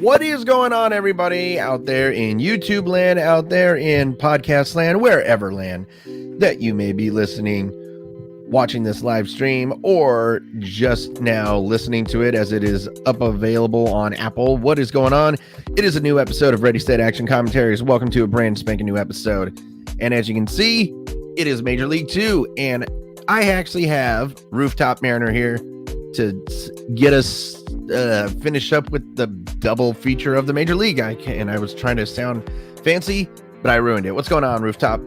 What is going on, everybody out there in YouTube land, out there in podcast land, wherever land that you may be listening, watching this live stream, or just now listening to it as it is up available on Apple? What is going on? It is a new episode of Ready, Set, Action Commentaries. Welcome to a brand spanking new episode. And as you can see, it is Major League 2, and I actually have Rooftop Mariner here to get us finish up with the double feature of the Major League. I was trying to sound fancy, but I ruined it. What's going on, Rooftop?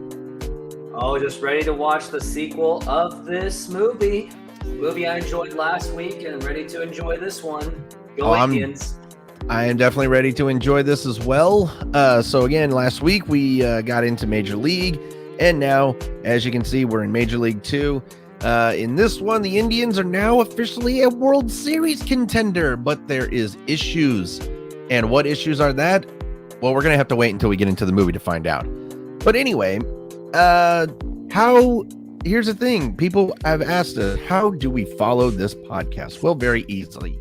Oh, just ready to watch the sequel of this movie. Movie I enjoyed last week and ready to enjoy this one. Go Indians. I am definitely ready to enjoy this as well. So again, last week we got into Major League, and now, as you can see, we're in Major League 2. In this one, the Indians are now officially a World Series contender, but there is issues. And what issues are that? Well, we're going to have to wait until we get into the movie to find out. But anyway, here's the thing. People have asked us, how do we follow this podcast? Well, very easily.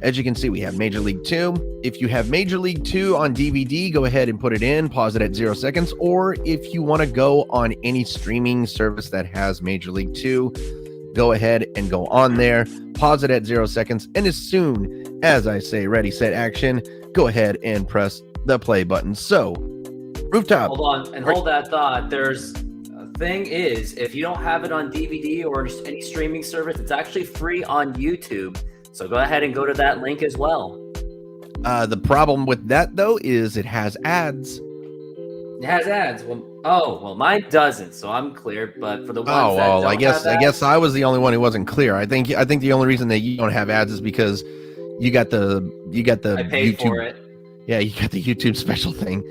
As you can see, we have Major League 2. If you have Major League 2 on DVD, go ahead and put it in, pause it at 0 seconds. Or if you want to go on any streaming service that has Major League 2, go ahead and go on there, pause it at 0 seconds. And as soon as I say ready, set, action, go ahead and press the play button. So, Rooftop. Hold on and hold that thought. Thing is, if you don't have it on DVD or any streaming service, it's actually free on YouTube. So go ahead and go to that link as well. The problem with that, though, is it has ads. It has ads. Well, mine doesn't, so I'm clear. But for the ones that don't I guess I was the only one who wasn't clear. I think the only reason that you don't have ads is because you got the I paid YouTube, for it. Yeah, you got the YouTube special thing.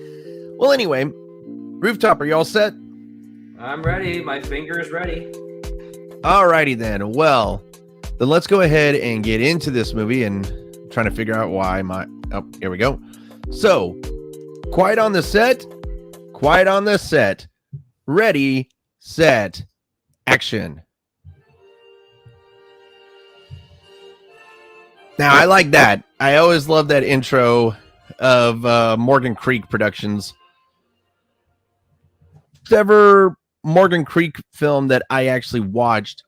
Well, anyway, Rooftop, are you all set? I'm ready. My finger is ready. Alrighty then. Well, then let's go ahead and get into this movie, and I'm trying to figure out why here we go. So, quiet on the set. Ready, set, action. Now, I like that. I always love that intro of Morgan Creek Productions. Ever Morgan Creek film that I actually watched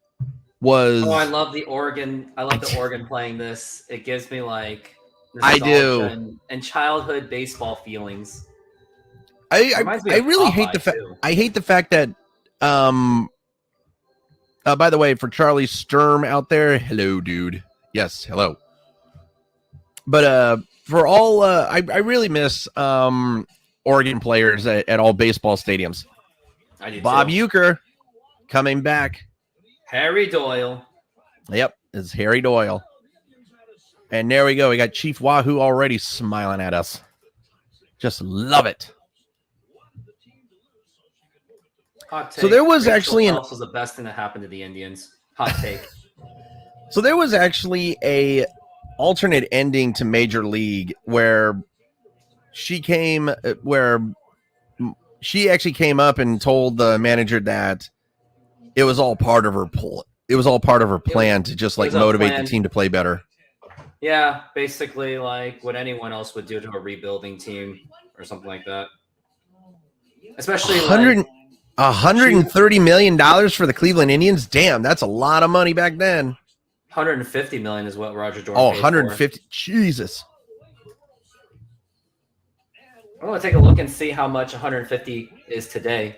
was... Oh, I love the organ. I love the organ playing this. It gives me like I do and childhood baseball feelings. I really hate the fact. I hate the fact that by the way, for Charlie Sturm out there, hello, dude. Yes, hello. But for all I really miss organ players at all baseball stadiums. I do Bob too. Uecker coming back. Harry Doyle. Yep, it's Harry Doyle. And there we go. We got Chief Wahoo already smiling at us. Just love it. Hot take. So there was Rachel actually Phelps was the best thing that happened to the Indians. Hot take. So there was actually a alternate ending to Major League where she actually came up and told the manager that it was all part of her plan to just like motivate the team to play better. Yeah, basically like what anyone else would do to a rebuilding team or something like that. Especially $130 million for the Cleveland Indians. Damn, that's a lot of money back then. $150 million is what Roger Dorn paid 150. For. Jesus. I want to take a look and see how much 150 is today.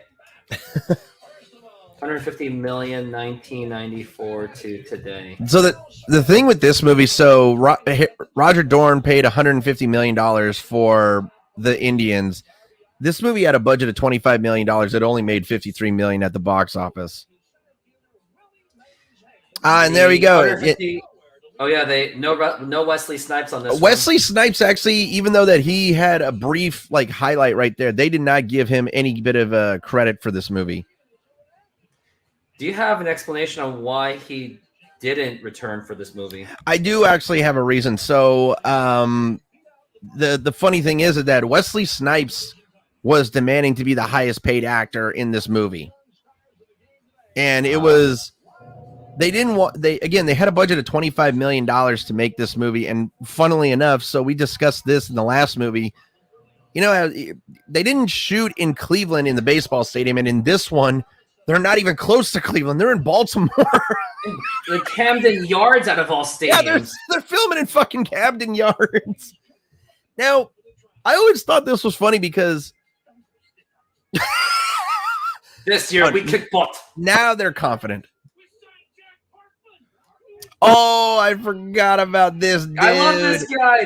150 million, 1994 to today. So the thing with this movie, so Roger Dorn paid $150 million for the Indians. This movie had a budget of $25 million. It only made $53 million at the box office. And there we go. Oh yeah, no Wesley Snipes on this. Wesley Snipes actually, even though that he had a brief like highlight right there, they did not give him any bit of credit for this movie. Do you have an explanation on why he didn't return for this movie? I do actually have a reason. So the funny thing is that Wesley Snipes was demanding to be the highest paid actor in this movie. And it was they didn't want they had a budget of $25 million to make this movie, and funnily enough, so we discussed this in the last movie. You know, they didn't shoot in Cleveland in the baseball stadium, and in this one, they're not even close to Cleveland. They're in Baltimore. The Camden Yards out of all stadiums. Yeah, they're filming in fucking Camden Yards. Now, I always thought this was funny because this year we kick butt. Now they're confident. Oh, I forgot about this dude. I love this guy.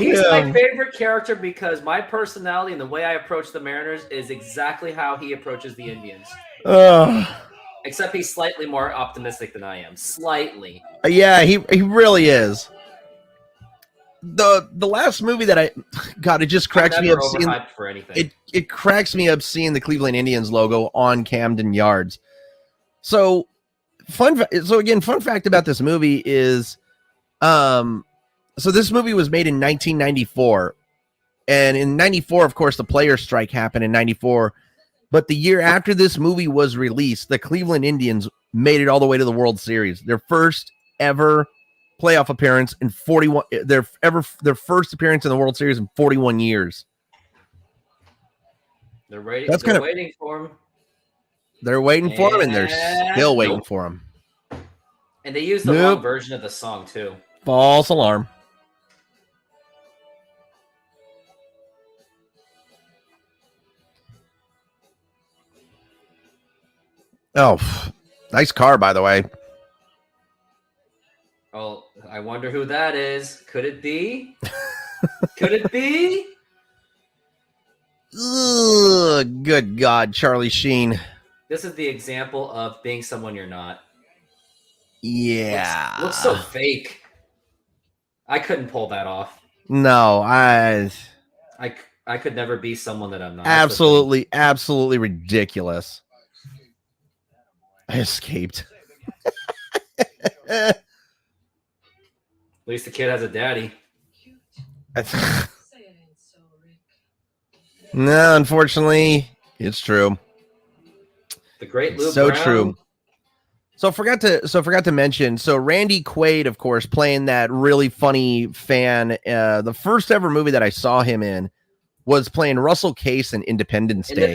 He's my favorite character because my personality and the way I approach the Mariners is exactly how he approaches the Indians. Except he's slightly more optimistic than I am. Slightly. Yeah, he really is. The last movie that it just cracks me up seeing for anything. It cracks me up seeing the Cleveland Indians logo on Camden Yards. So fun fact about this movie is so this movie was made in 1994, and in 94, of course, the players' strike happened in 94. But the year after this movie was released, the Cleveland Indians made it all the way to the World Series, their first ever playoff appearance in 41. Their first appearance in the World Series in 41 years. They're waiting for him. They're waiting for him, and they're still waiting for him. And they used the wrong version of the song too. False alarm. Oh, nice car, by the way. Oh, I wonder who that is. Could it be? Could it be? Ugh, good God, Charlie Sheen. This is the example of being someone you're not. Yeah. Looks so fake. I couldn't pull that off. No, I could never be someone that I'm not. Absolutely ridiculous. I escaped. At least the kid has a daddy. No, unfortunately, it's true. The great Lou so Brown. True. So forgot to mention. So Randy Quaid, of course, playing that really funny fan. The first ever movie that I saw him in was playing Russell Case in Independence Day.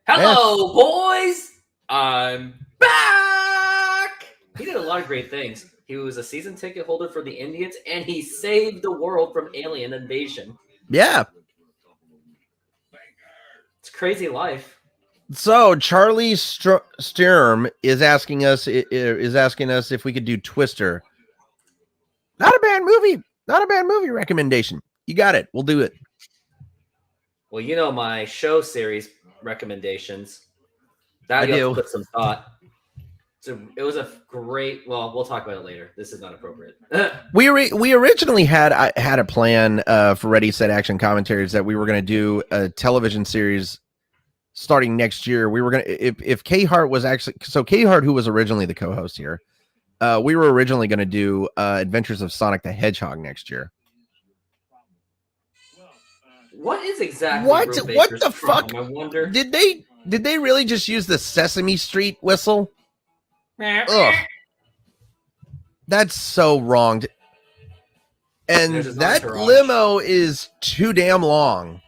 Hello, boys. I'm back. He did a lot of great things. He was a season ticket holder for the Indians, and he saved the world from alien invasion. Yeah. It's a crazy life. So Charlie Sturm is asking us if we could do Twister. Not a bad movie. Not a bad movie recommendation. You got it. We'll do it. Well, you know my show series recommendations. That you have to put some thought. So it was a great. Well, we'll talk about it later. This is not appropriate. we originally had a plan for Ready Set Action Commentaries that we were going to do a television series starting next year. We were going to if K Hart was actually K Hart, who was originally the co-host here. We were originally going to do Adventures of Sonic the Hedgehog next year. What is exactly what the fuck? I wonder. Did they really just use the Sesame Street whistle? Ugh. That's so wrong. And that limo is too damn long.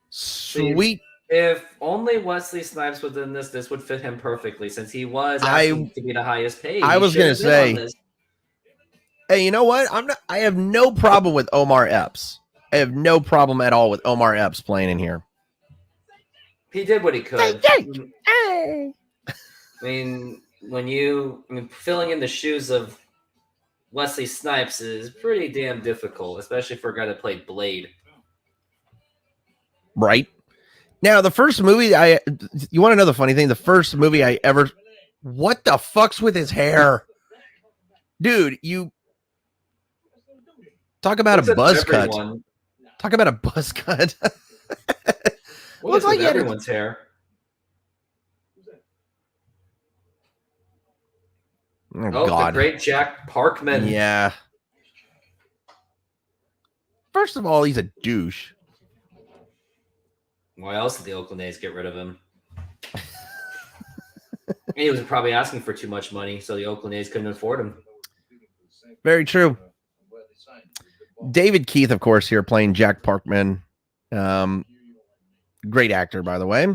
Sweet. If only Wesley Snipes was in this would fit him perfectly, since he was asking to be the highest paid. I was going to say, hey, you know what? I have no problem with Omar Epps. I have no problem at all with Omar Epps playing in here. He did what he could. I mean, filling in the shoes of Wesley Snipes is pretty damn difficult, especially for a guy that played Blade. Right. Now, the first movie you want to know the funny thing? The first movie I ever, what the fuck's with his hair? Dude, you talk about a buzz cut. Talk about a buzz cut. What's like everyone's hair? Oh, God. The great Jack Parkman. Yeah. First of all, he's a douche. Why else did the Oakland A's get rid of him? He was probably asking for too much money, so the Oakland A's couldn't afford him. Very true. David Keith, of course, here playing Jack Parkman. Great actor, by the way.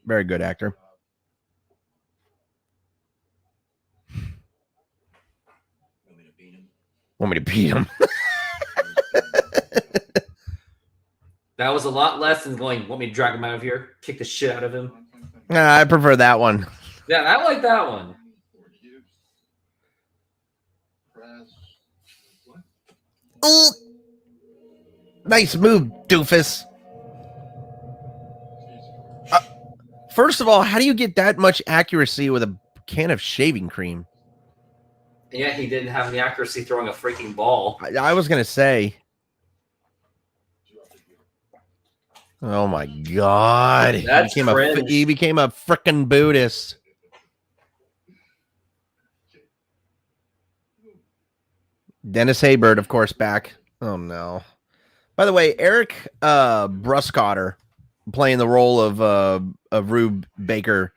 Very good actor. Want me to beat him? That was a lot less than going, want me to drag him out of here? Kick the shit out of him? I prefer that one. Yeah, I like that one. Nice move, doofus. First of all, how do you get that much accuracy with a can of shaving cream? Yeah, he didn't have the accuracy throwing a freaking ball. I was going to say. Oh, my God. That's he became a frickin' Buddhist. Dennis Haysbert, of course, back. Oh, no. By the way, Eric Bruscotter playing the role of Rube Baker.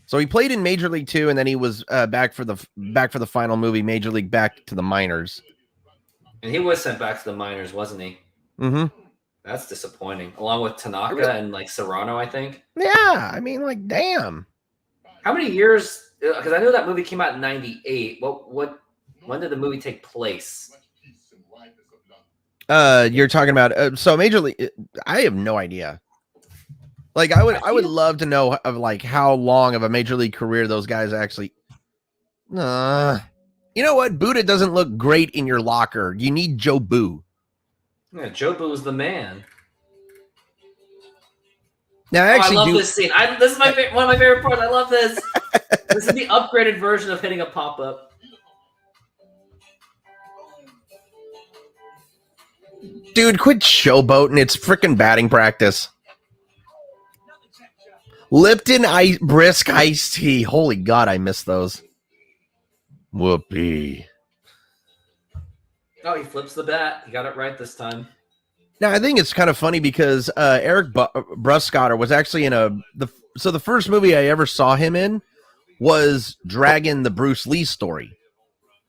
So he played in Major League 2, and then he was back for the final movie, Major League Back to the Minors. And he was sent back to the minors, wasn't he? Mm-hmm. That's disappointing. Along with Tanaka and like Serrano, I think. Yeah, I mean, like, damn. How many years? Because I know that movie came out in '98. When did the movie take place? You're talking about so Major League. I have no idea. Like, I would love to know of like how long of a Major League career those guys actually. You know what? Buddha doesn't look great in your locker. You need Joe Boo. Yeah, Joe Boo's the man. Now, I love this scene. This is one of my favorite parts. I love this. This is the upgraded version of hitting a pop-up. Dude, quit showboating. It's freaking batting practice. Lipton brisk iced tea. Holy God, I miss those. Whoopee. Oh, he flips the bat. He got it right this time. Now, I think it's kind of funny because Eric Bruscotter was actually in the first movie I ever saw him in was Dragon, the Bruce Lee story.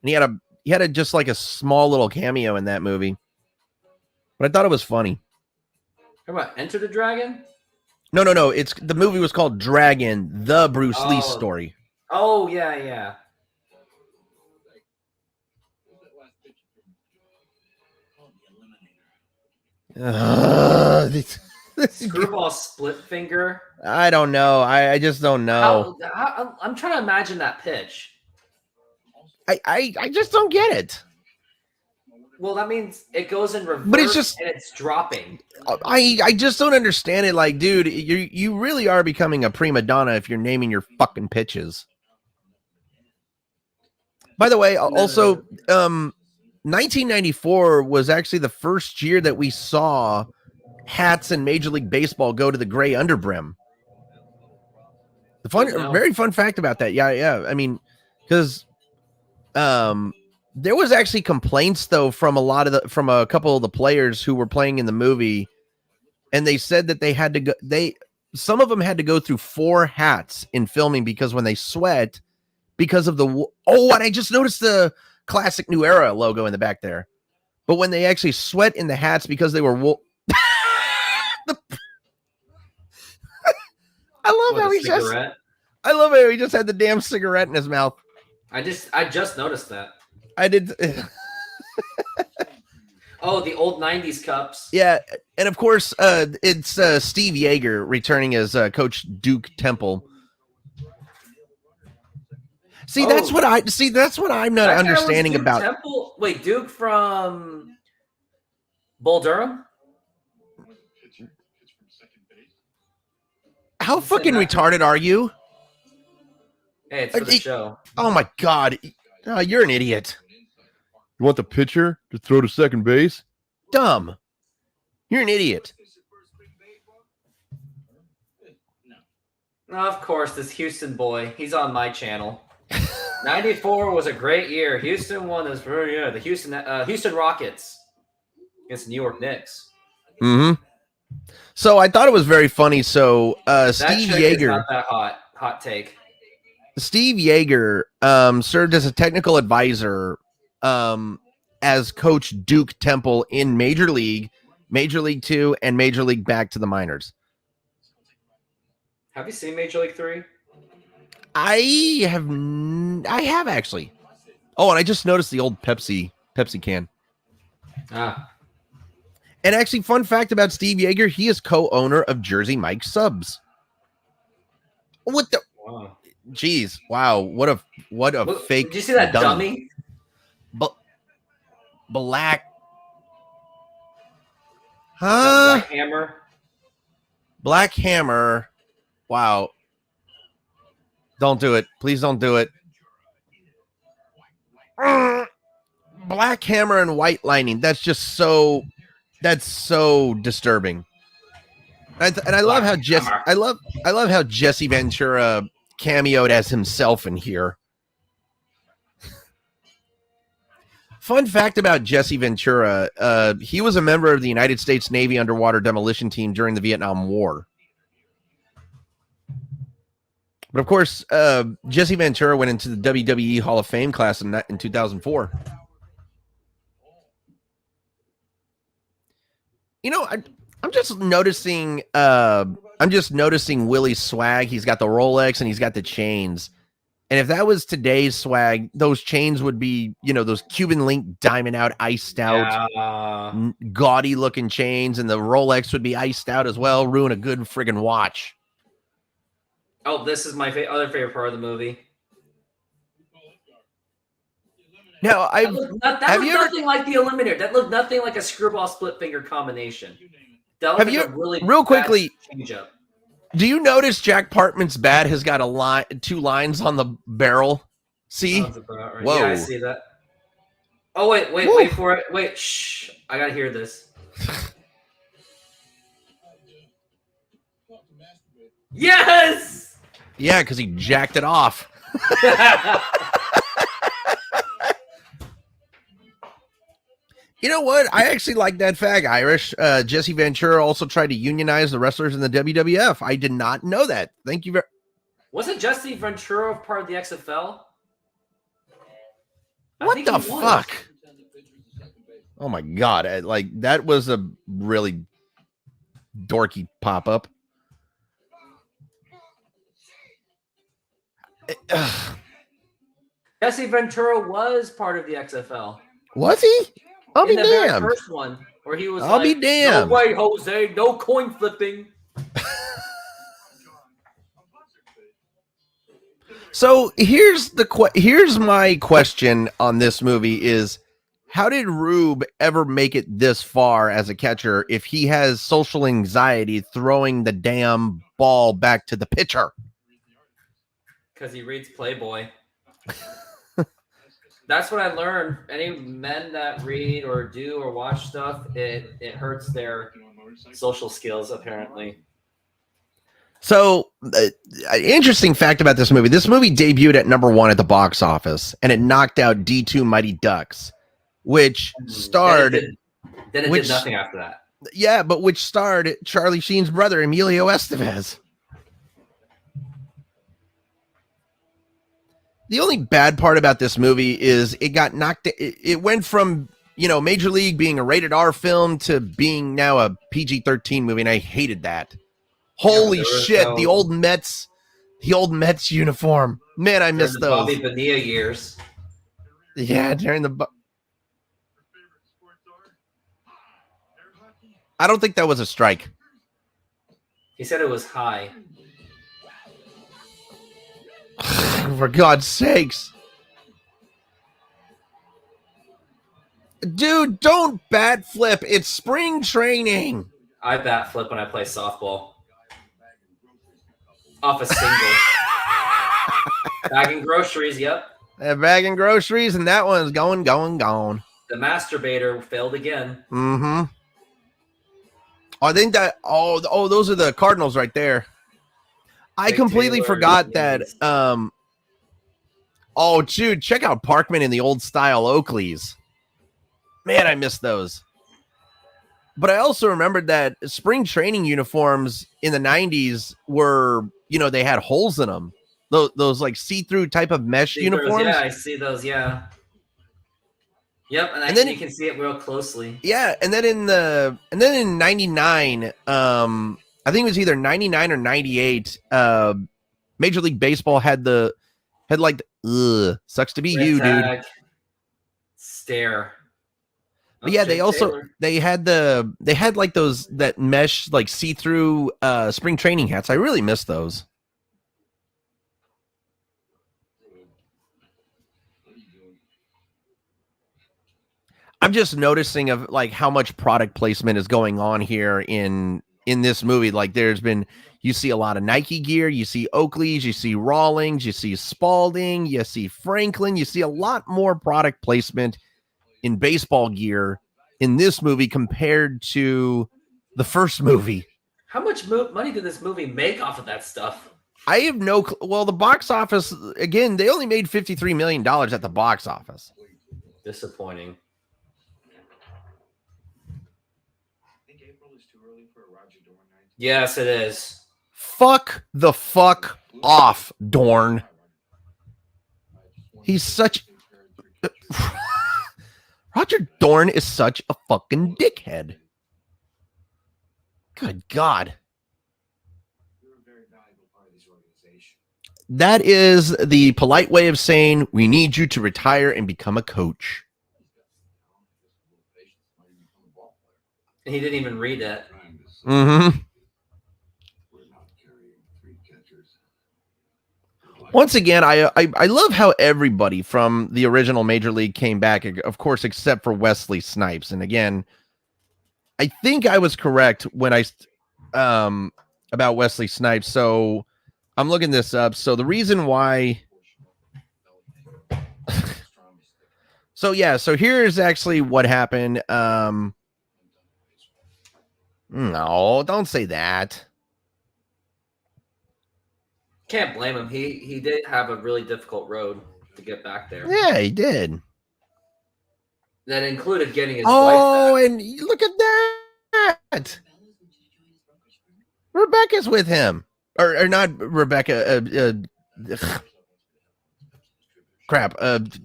And he had just like a small little cameo in that movie. But I thought it was funny. How about Enter the Dragon? No. The movie was called Dragon, the Bruce Lee story. Oh, yeah. Screwball split finger. I don't know. I just don't know. I'm trying to imagine that pitch. I just don't get it. Well, that means it goes in reverse, but it's just and it's dropping. I just don't understand it. Like, dude, you really are becoming a prima donna if you're naming your fucking pitches. By the way, also, 1994 was actually the first year that we saw hats in Major League Baseball go to the gray underbrim. Very fun fact about that. Yeah. I mean, because there was actually complaints though from a couple of the players who were playing in the movie, and they said that they had to go. Some of them had to go through 4 hats in filming because when they sweat, because of and I just noticed the classic New Era logo in the back there. But when they actually sweat in the hats because they were I love how he just had the damn cigarette in his mouth. I just noticed that. I did. Oh, the old 90s cups. Yeah, and of course, it's Steve Yeager returning as Coach Duke Temple. That's what I'm not understanding about Temple. Wait, Duke from Bull Durham? How fucking retarded are you? Hey, it's for the show. Oh my God, you're an idiot. You want the pitcher to throw to second base? Dumb. You're an idiot. Of course, this Houston boy. He's on my channel. 94 was a great year. Houston won this year. The Houston Rockets against the New York Knicks. Mm-hmm. So I thought it was very funny. So Steve Yeager. Not that hot take. Steve Yeager served as a technical advisor as Coach Duke Temple in Major League, Major League 2, and Major League back to the minors. Have you seen Major League 3? I have actually. Oh, and I just noticed the old Pepsi can. Ah. And actually, fun fact about Steve Yeager, he is co-owner of Jersey Mike's Subs. What the? Wow. Jeez, wow! What a fake. Did you see that dummy? Black. Huh? Black Hammer. Black Hammer. Wow. Don't do it. Please don't do it. Black Hammer and White Lightning. That's just so. That's so disturbing. And I love how I love how Jesse Ventura cameoed as himself in here. Fun fact about Jesse Ventura, he was a member of the United States Navy underwater demolition team during the Vietnam War. But of course, Jesse Ventura went into the WWE Hall of Fame class in 2004. You know, I'm just noticing Willie's swag. He's got the Rolex and he's got the chains. And if that was today's swag, those chains would be, those Cuban link diamond out, iced out, gaudy looking chains, and the Rolex would be iced out as well, ruin a good friggin' watch. Oh, this is my other favorite part of the movie. Now, that looked nothing like the Eliminator. That looked nothing like a screwball split finger combination. That looked like a really real quickly change up. Do you notice Jack Partman's bat has got two lines on the barrel? See? Right. Whoa! Yeah, I see that. Oh wait for it. Wait, shh! I gotta hear this. Yes. Yeah, because he jacked it off. You know what? I actually like that fag, Irish. Jesse Ventura also tried to unionize the wrestlers in the WWF. I did not know that. Thank you very. Wasn't Jesse Ventura part of the XFL? What the fuck? Oh my god! That was a really dorky pop up. Jesse Ventura was part of the XFL. Was he? I'll be damned. Very first one, where he was be damned. No way, Jose, no coin flipping. So here's my question on this movie is, how did Rube ever make it this far as a catcher if he has social anxiety throwing the damn ball back to the pitcher? Because he reads Playboy. That's what I learned. Any men that read or do or watch stuff, it hurts their social skills, apparently. So, interesting fact about this movie. This movie debuted at #1 at the box office, and it knocked out D2 Mighty Ducks, which starred... Then it did nothing after that. Yeah, but which starred Charlie Sheen's brother, Emilio Estevez. The only bad part about this movie is it went from, Major League being a rated R film to being now a PG-13 movie, and I hated that. Holy shit, the old Mets uniform. Man, I miss those. Bobby Bonilla years. Yeah, during the... I don't think that was a strike. He said it was high. For God's sakes. Dude, don't bat flip. It's spring training. I bat flip when I play softball. Off a single. Bagging groceries, yep. Bagging groceries, and that one's going. The masturbator failed again. Mm-hmm. I think that... Oh, those are the Cardinals right there. I completely forgot that. Oh, dude, check out Parkman in the old style Oakleys. Man, I miss those. But I also remembered that spring training uniforms in the 90s were, they had holes in them. those like see-through type of mesh uniforms. Yeah, I see those. Yeah. Yep, and then you can see it real closely. Yeah, and then in '99, I think it was either '99 or '98. Major League Baseball had like sucks to be you, dude. Stare. But yeah, they had like those that mesh like see-through spring training hats. I really miss those. I'm just noticing of like how much product placement is going on here in this movie. Like you see a lot of Nike gear, you see Oakley's, you see Rawlings, you see Spalding, you see Franklin, you see a lot more product placement in baseball gear in this movie compared to the first movie. How much money did this movie make off of that stuff? I have no well, the box office, again, they only made $53 million at the box office. Disappointing. Yes, it is. Fuck the fuck off, Dorn. He's such... Roger Dorn is such a fucking dickhead. Good God. That is the polite way of saying we need you to retire and become a coach. He didn't even read it. Mm-hmm. Once again, I love how everybody from the original Major League came back, of course, except for Wesley Snipes. And again, I think I was correct when I about Wesley Snipes. So I'm looking this up. So the reason why. So yeah, so here's actually what happened. No, don't say that. Can't blame him. He did have a really difficult road to get back there. Yeah, he did. That included getting his wife back. Oh, and look at that. Rebecca's with him. Or not Rebecca. Crap.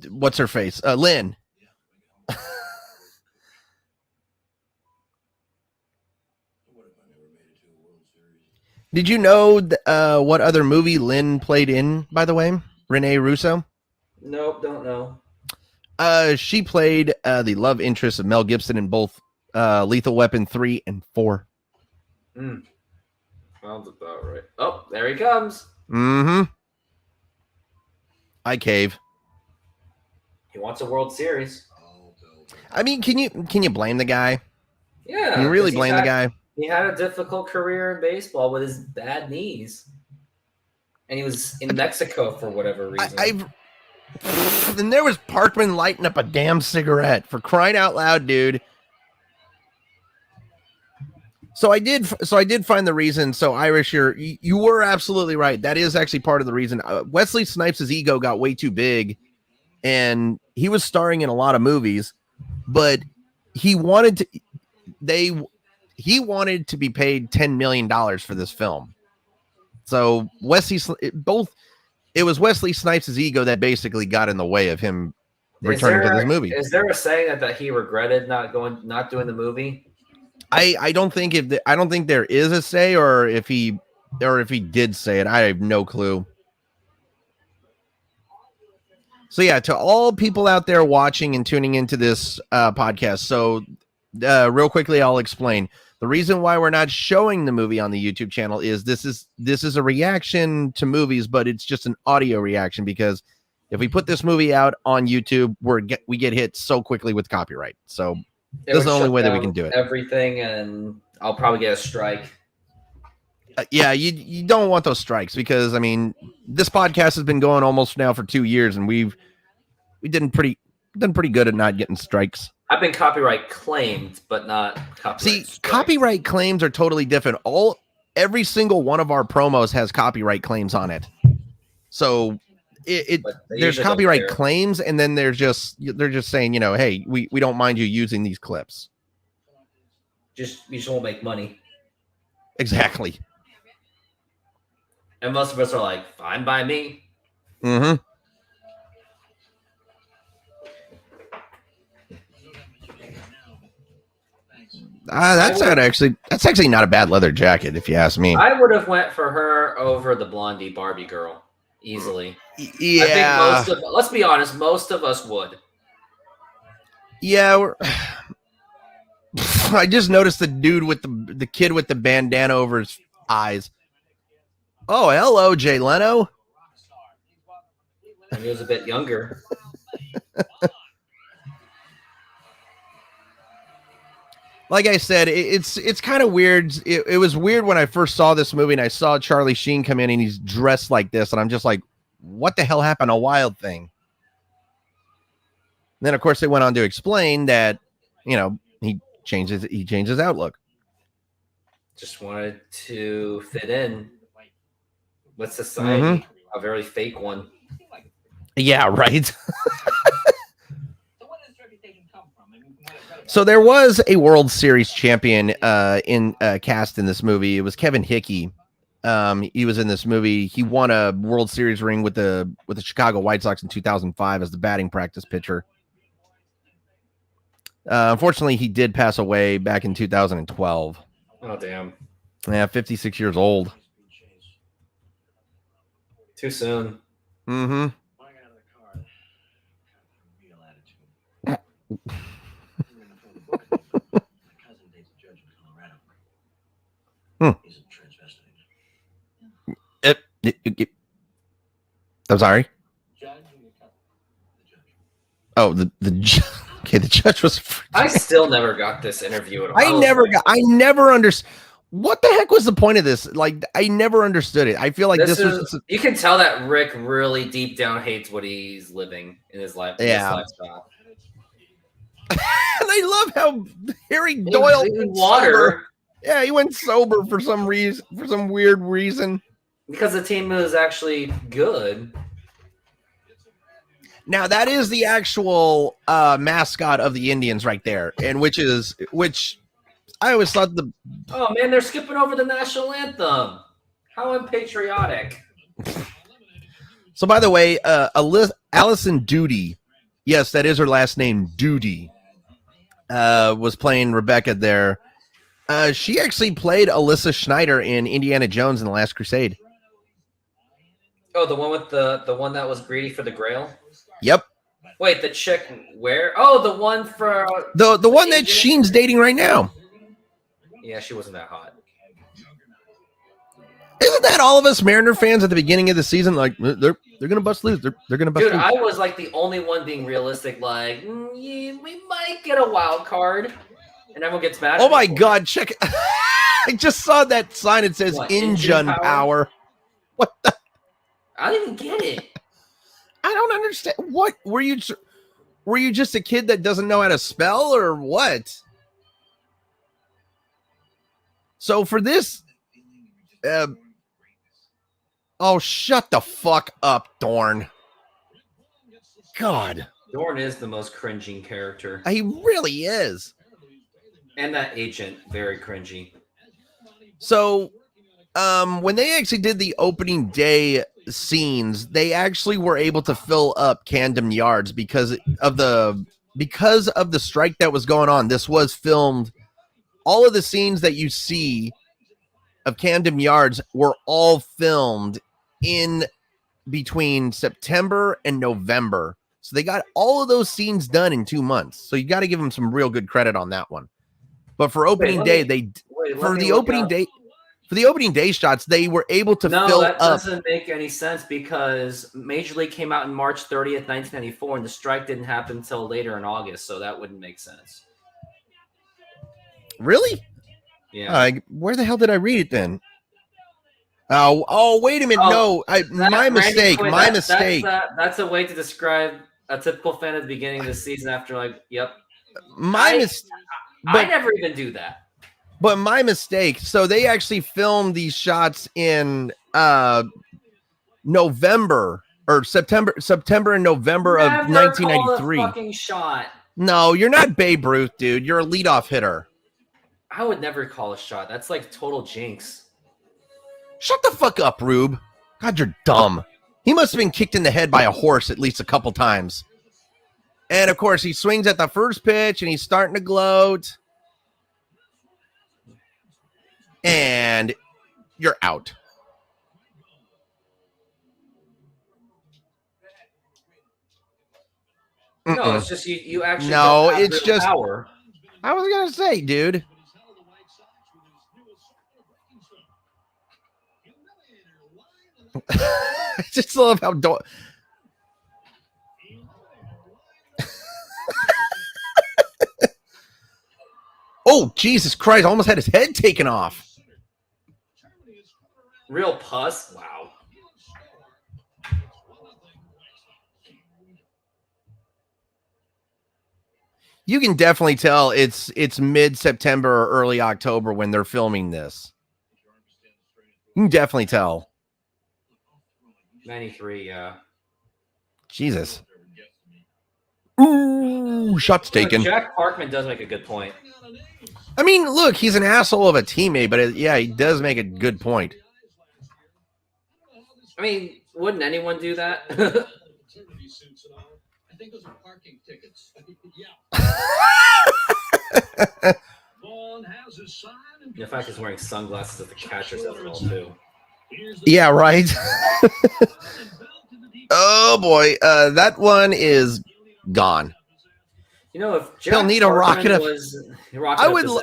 What's her face? Lynn. Did you know what other movie Lynn played in, by the way? Renee Russo? Nope, don't know. She played the love interest of Mel Gibson in both Lethal Weapon 3 and 4. Sounds about right. Oh, there he comes. Mm-hmm. I cave. He wants a World Series. I mean, can you blame the guy? Yeah. Can you really blame the guy? He had a difficult career in baseball with his bad knees. And he was in Mexico for whatever reason. And there was Parkman lighting up a damn cigarette, for crying out loud, dude. So I did find the reason. So Irish, you were absolutely right. That is actually part of the reason. Wesley Snipes' ego got way too big, and he was starring in a lot of movies, but he wanted to be paid $10 million for this film. So it was Wesley Snipes' ego that basically got in the way of him returning to this movie. Is there a saying that he regretted not doing the movie? I don't think there is a say, or if he did say it, I have no clue. So yeah, to all people out there watching and tuning into this podcast. So real quickly, I'll explain. The reason why we're not showing the movie on the YouTube channel is this is a reaction to movies, but it's just an audio reaction, because if we put this movie out on YouTube, we get hit so quickly with copyright. So this is the only way that we can do it. Everything, and I'll probably get a strike. Yeah, you don't want those strikes, because I mean, this podcast has been going almost now for 2 years, and we done pretty good at not getting strikes. I've been copyright claimed, but not copyright. See, strikes. Copyright claims are totally different. Every single one of our promos has copyright claims on it. So there's copyright claims, and then they're just saying, hey, we don't mind you using these clips. You just won't make money. Exactly. And most of us are like, fine by me. Mm-hmm. That's actually not a bad leather jacket, if you ask me. I would have went for her over the blondie Barbie girl easily. Yeah, I think let's be honest, most of us would. Yeah, I just noticed the dude with the kid with the bandana over his eyes. Oh, hello, Jay Leno. And he was a bit younger. Like I said, it's kind of weird. It was weird when I first saw this movie and I saw Charlie Sheen come in and he's dressed like this, and I'm just like, what the hell happened? A Wild Thing. And then, of course, they went on to explain that, he changed his outlook. Just wanted to fit in with society. A very fake one. Yeah, right. So there was a World Series champion cast in this movie. It was Kevin Hickey. He was in this movie. He won a World Series ring with the Chicago White Sox in 2005 as the batting practice pitcher. Unfortunately, he did pass away back in 2012. Oh, damn. Yeah, 56 years old. Too soon. Mm-hmm. I'm sorry. Oh, the judge was. I still never got this interview at all. I never understood. What the heck was the point of this? Like, I never understood it. I feel like this was. You can tell that Rick really deep down hates what he's living in his life. Yeah. His lifestyle. And I love how Harry Doyle went sober. Yeah, he went sober for some reason, for some weird reason. Because the team is actually good. Now that is the actual mascot of the Indians right there, and which I always thought the. Oh man, they're skipping over the national anthem. How unpatriotic! So, by the way, Allison Doody, yes, that is her last name, Doody, was playing Rebecca there. She actually played Alyssa Schneider in Indiana Jones and the Last Crusade. Oh, the one with the one that was greedy for the Grail. Yep. Wait, the chick where? Oh, the one for the one that Sheen's dating right now. Yeah, she wasn't that hot. Isn't that all of us Mariner fans at the beginning of the season? Like they're gonna bust loose. They're gonna bust loose. Dude, I was like the only one being realistic. Like we might get a wild card, and everyone gets mad. Oh my god! Check it. I just saw that sign. It says engine power. What the? I didn't even get it. I don't understand. What were you? Were you just a kid that doesn't know how to spell, or what? So for this, oh, shut the fuck up, Dorn. God, Dorn is the most cringing character. He really is. And that agent, very cringy. So, when they actually did the opening day scenes, they actually were able to fill up Camden Yards because of the strike that was going on. This was filmed. All of the scenes that you see of Camden Yards were all filmed in between September and November. So they got all of those scenes done in 2 months. So you got to give them some real good credit on that one. But for opening day, for the opening day shots, they were able to fill up. No, that doesn't make any sense because Major League came out on March 30th, 1994, and the strike didn't happen until later in August, so that wouldn't make sense. Really? Yeah. Where the hell did I read it then? Oh, wait a minute. No, my mistake. My mistake. That's a way to describe a typical fan at the beginning of the season after, like, yep. I never even do that. But my mistake. So they actually filmed these shots in November or September and November of 1993. Fucking shot. No, you're not Babe Ruth, dude. You're a leadoff hitter. I would never call a shot. That's like total jinx. Shut the fuck up, Rube. God, you're dumb. He must have been kicked in the head by a horse at least a couple times. And, of course, he swings at the first pitch, and he's starting to gloat. And you're out. No, it's just you actually no, don't have it's just power. I was going to say, dude. I just love how oh, Jesus Christ, I almost had his head taken off. Real pus? Wow. You can definitely tell it's mid-September or early October when they're filming this. You can definitely tell. 93, yeah. Jesus. Ooh, shots taken. Jack Parkman does make a good point. I mean, look, he's an asshole of a teammate, but yeah, he does make a good point. I mean, wouldn't anyone do that? The fact he's wearing sunglasses at the catcher says it all too. Yeah, right. Oh boy, that one is gone. You know, if he'll need a rocket of his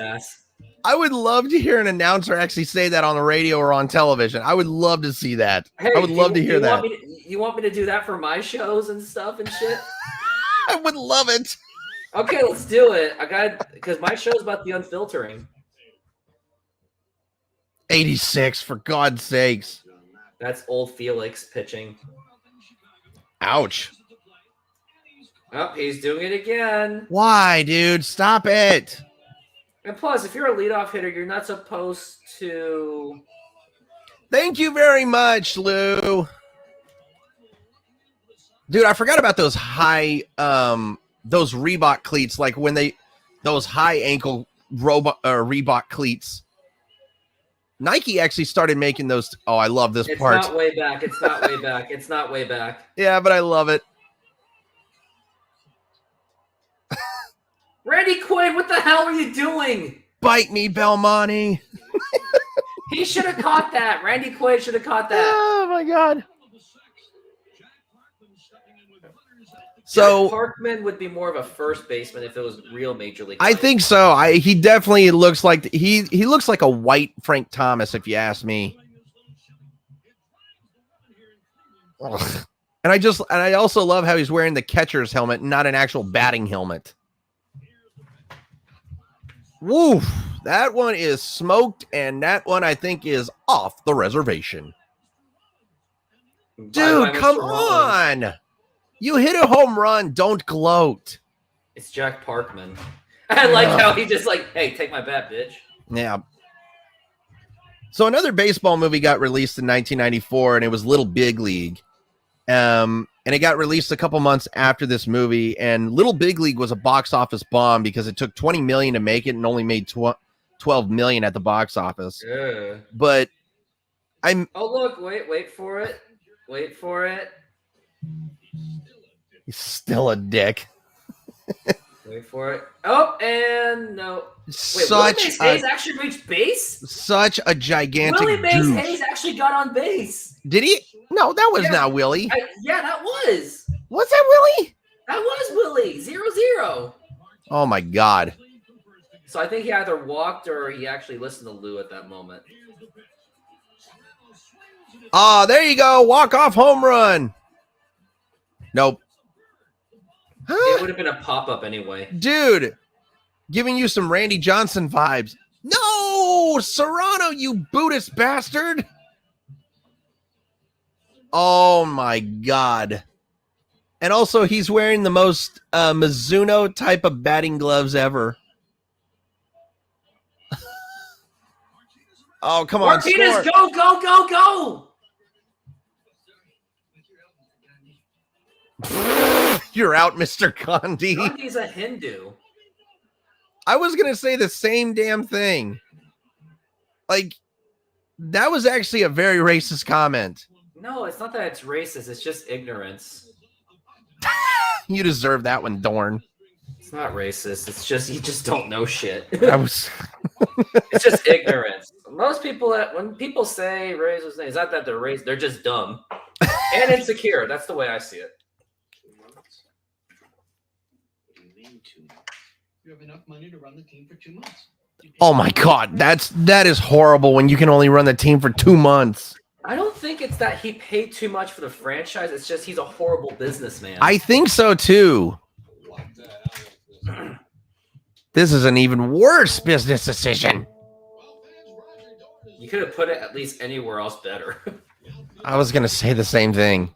ass. I would love to hear an announcer actually say that on the radio or on television. I would love to see that. Hey, I would love to hear that. You want me to do that for my shows and stuff and shit? I would love it. Okay, let's do it. Because my show's about the unfiltering. 86, for God's sakes. That's old Felix pitching. Ouch. Oh, he's doing it again. Why, dude? Stop it. And plus, if you're a leadoff hitter, you're not supposed to... Thank you very much, Lou. Dude, I forgot about those high, those Reebok cleats, like when those high ankle Reebok cleats. Nike actually started making those. Oh, I love this part. It's not way back. It's not way back. It's not way back. Yeah, but I love it. Randy Quaid, what the hell are you doing? Bite me, Belmonte. He should have caught that. Randy Quaid should have caught that. Oh, my God. So Parkman would be more of a first baseman if it was real Major League. I think so. He definitely looks like he looks like a white Frank Thomas, if you ask me. Ugh. And I also love how he's wearing the catcher's helmet, not an actual batting helmet. Woof. That one is smoked, and that one I think is off the reservation. Dude, come on. You hit a home run. Don't gloat. It's Jack Parkman. I like how he just like, hey, take my bat, bitch. Yeah. So another baseball movie got released in 1994, and it was Little Big League. And it got released a couple months after this movie. And Little Big League was a box office bomb because it took $20 million to make it and only made $12 million at the box office. Yeah. But Oh, look, wait for it. Wait for it. He's still a dick. Wait for it. Oh, and no. Wait, Willie Mays Hayes actually reached base? Such a gigantic Willie Mays douche. Hayes actually got on base. Did he? No, that was not Willie. Yeah, that was. Was that Willie? That was Willie. 0-0. Oh, my God. So I think he either walked or he actually listened to Lou at that moment. Oh, there you go. Walk-off home run. Nope. It would have been a pop-up anyway. Dude, giving you some Randy Johnson vibes. No, Serrano, you Buddhist bastard. Oh, my God. And also, he's wearing the most Mizuno type of batting gloves ever. Oh, come on. Martinez, go, go, go, go. You're out, Mr. Gandhi. Gandhi's a Hindu. I was going to say the same damn thing. Like, that was actually a very racist comment. No, it's not that it's racist. It's just ignorance. You deserve that one, Dorn. It's not racist. It's just you just don't know shit. It's just ignorance. Most people when people say racist, it's not that they're racist. They're just dumb and insecure. That's the way I see it. You have enough money to run the team for 2 months. Oh my God, that is horrible when you can only run the team for 2 months. I don't think it's that he paid too much for the franchise. It's just he's a horrible businessman. I think so too. This is an even worse business decision. You could have put it at least anywhere else better. I was gonna say the same thing.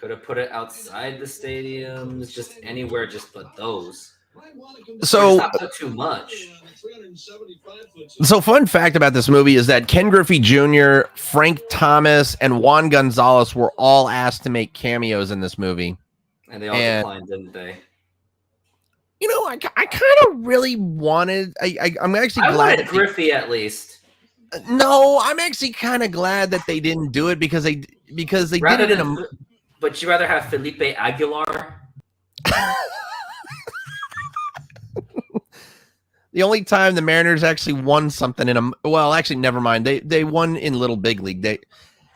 Could have put it outside the stadiums, just anywhere, just but those. So not put too much. So fun fact about this movie is that Ken Griffey Jr., Frank Thomas, and Juan Gonzalez were all asked to make cameos in this movie. And they all declined, didn't they? You know, I kind of really wanted. I'm actually glad. I wanted Griffey at least. No, I'm actually kind of glad that they didn't do it because they did it in a. But you rather have Felipe Aguilar? The only time the Mariners actually won something in a actually never mind. They won in Little Big League. They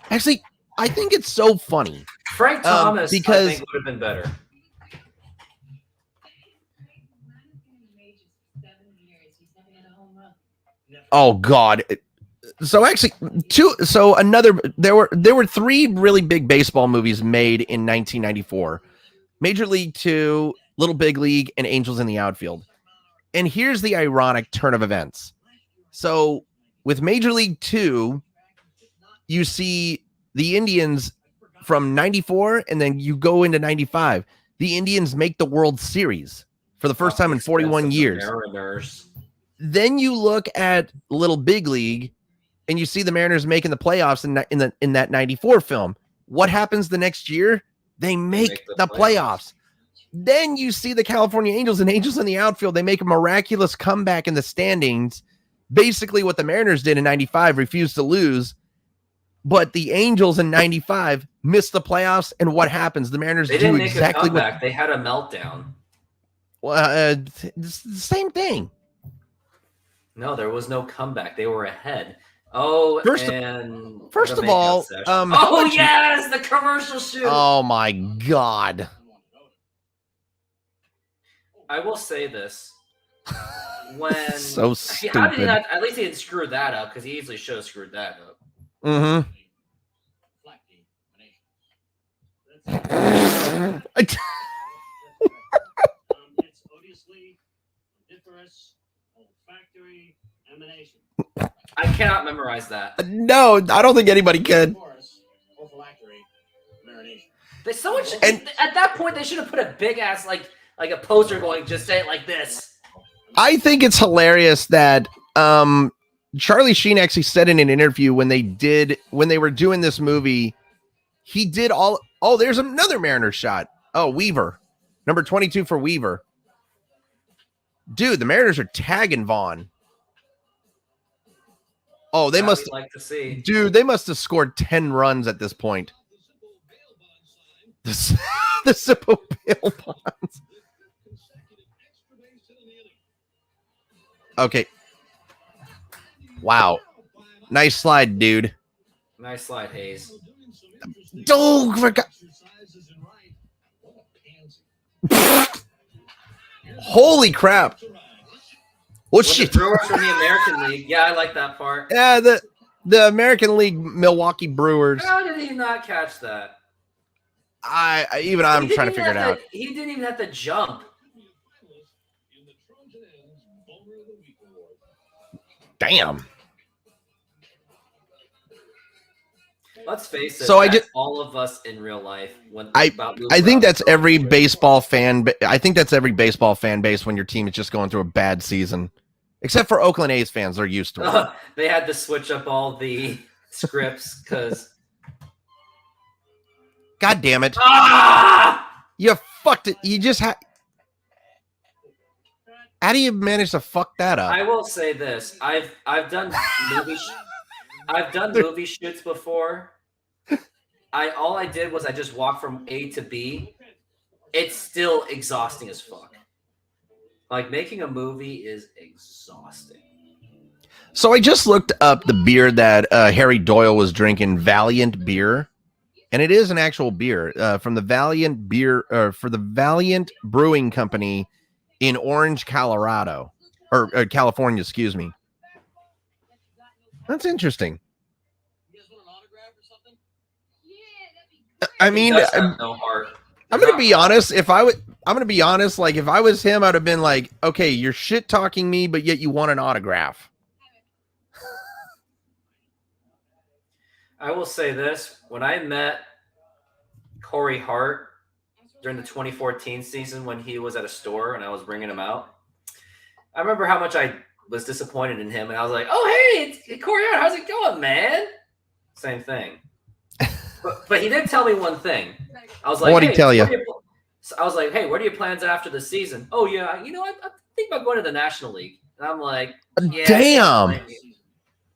actually, I think it's so funny. Frank Thomas because I think would have been better. Oh God. So actually there were 3 really big baseball movies made in 1994. Major League 2, Little Big League, and Angels in the Outfield. And here's the ironic turn of events. So with Major League 2, you see the Indians from 94 and then you go into 95. The Indians make the World Series for the first time in 41 years. Mariners. Then you look at Little Big League and you see the Mariners making the playoffs in that 94 film. What happens the next year? They make the playoffs. Then you see the California Angels and Angels in the Outfield. They make a miraculous comeback in the standings. Basically what the Mariners did in 95, refused to lose. But the Angels in 95 missed the playoffs. And what happens? The Mariners do exactly what they had a meltdown. Well, it's the same thing. No, there was no comeback. They were ahead. Oh, first of all, yes, the commercial shoot. Oh my God. I will say this. When so stupid. How did he not, at least he didn't screw that up because he easily should have screwed that up. Mm-hmm. It's odiously different olfactory emanation. I cannot memorize that. No, I don't think anybody could. There's so much. And at that point, they should have put a big ass like a poster going, just say it like this. I think it's hilarious that Charlie Sheen actually said in an interview when they were doing this movie, he did all. Oh, there's another Mariner shot. Oh, Weaver, number 22 for Weaver. Dude, the Mariners are tagging Vaughn. Oh, they must like to see. Dude, they must have scored 10 runs at this point. The Zippo bail bonds. Okay. Nice slide, dude. Nice slide, Hayes. Oh, forgot. Holy crap. What shit? The Brewers from the American League. Yeah, I like that part. Yeah, the American League Milwaukee Brewers. How did he not catch that? I'm trying to figure it out. He didn't even have to jump. Damn. Let's face it. So all of us in real life. I think that's every baseball fan. I think that's every baseball fan base when your team is just going through a bad season, except for Oakland A's fans. They're used to it. They had to switch up all the scripts because. God damn it! You fucked it. You just had. How do you manage to fuck that up? I will say this: I've done movie shoots before. all I did was I just walked from A to B. It's still exhausting as fuck. Like, making a movie is exhausting. So I just looked up the beer that Harry Doyle was drinking, Valiant beer, and it is an actual beer from the Valiant Brewing Company in Orange, Colorado, or California, excuse me. That's interesting. I mean, no heart. I'm going to be honest. I'm going to be honest. Like, if I was him, I'd have been like, okay, you're shit talking me, but yet you want an autograph. I will say this. When I met Corey Hart during the 2014 season when he was at a store and I was bringing him out, I remember how much I was disappointed in him. And I was like, oh, hey, it's Corey Hart. How's it going, man? Same thing. But he did tell me one thing. I was like, what did he tell you? I was like, hey, what are your plans after the season? Oh, yeah, I think about going to the National League. And I'm like, yeah, damn.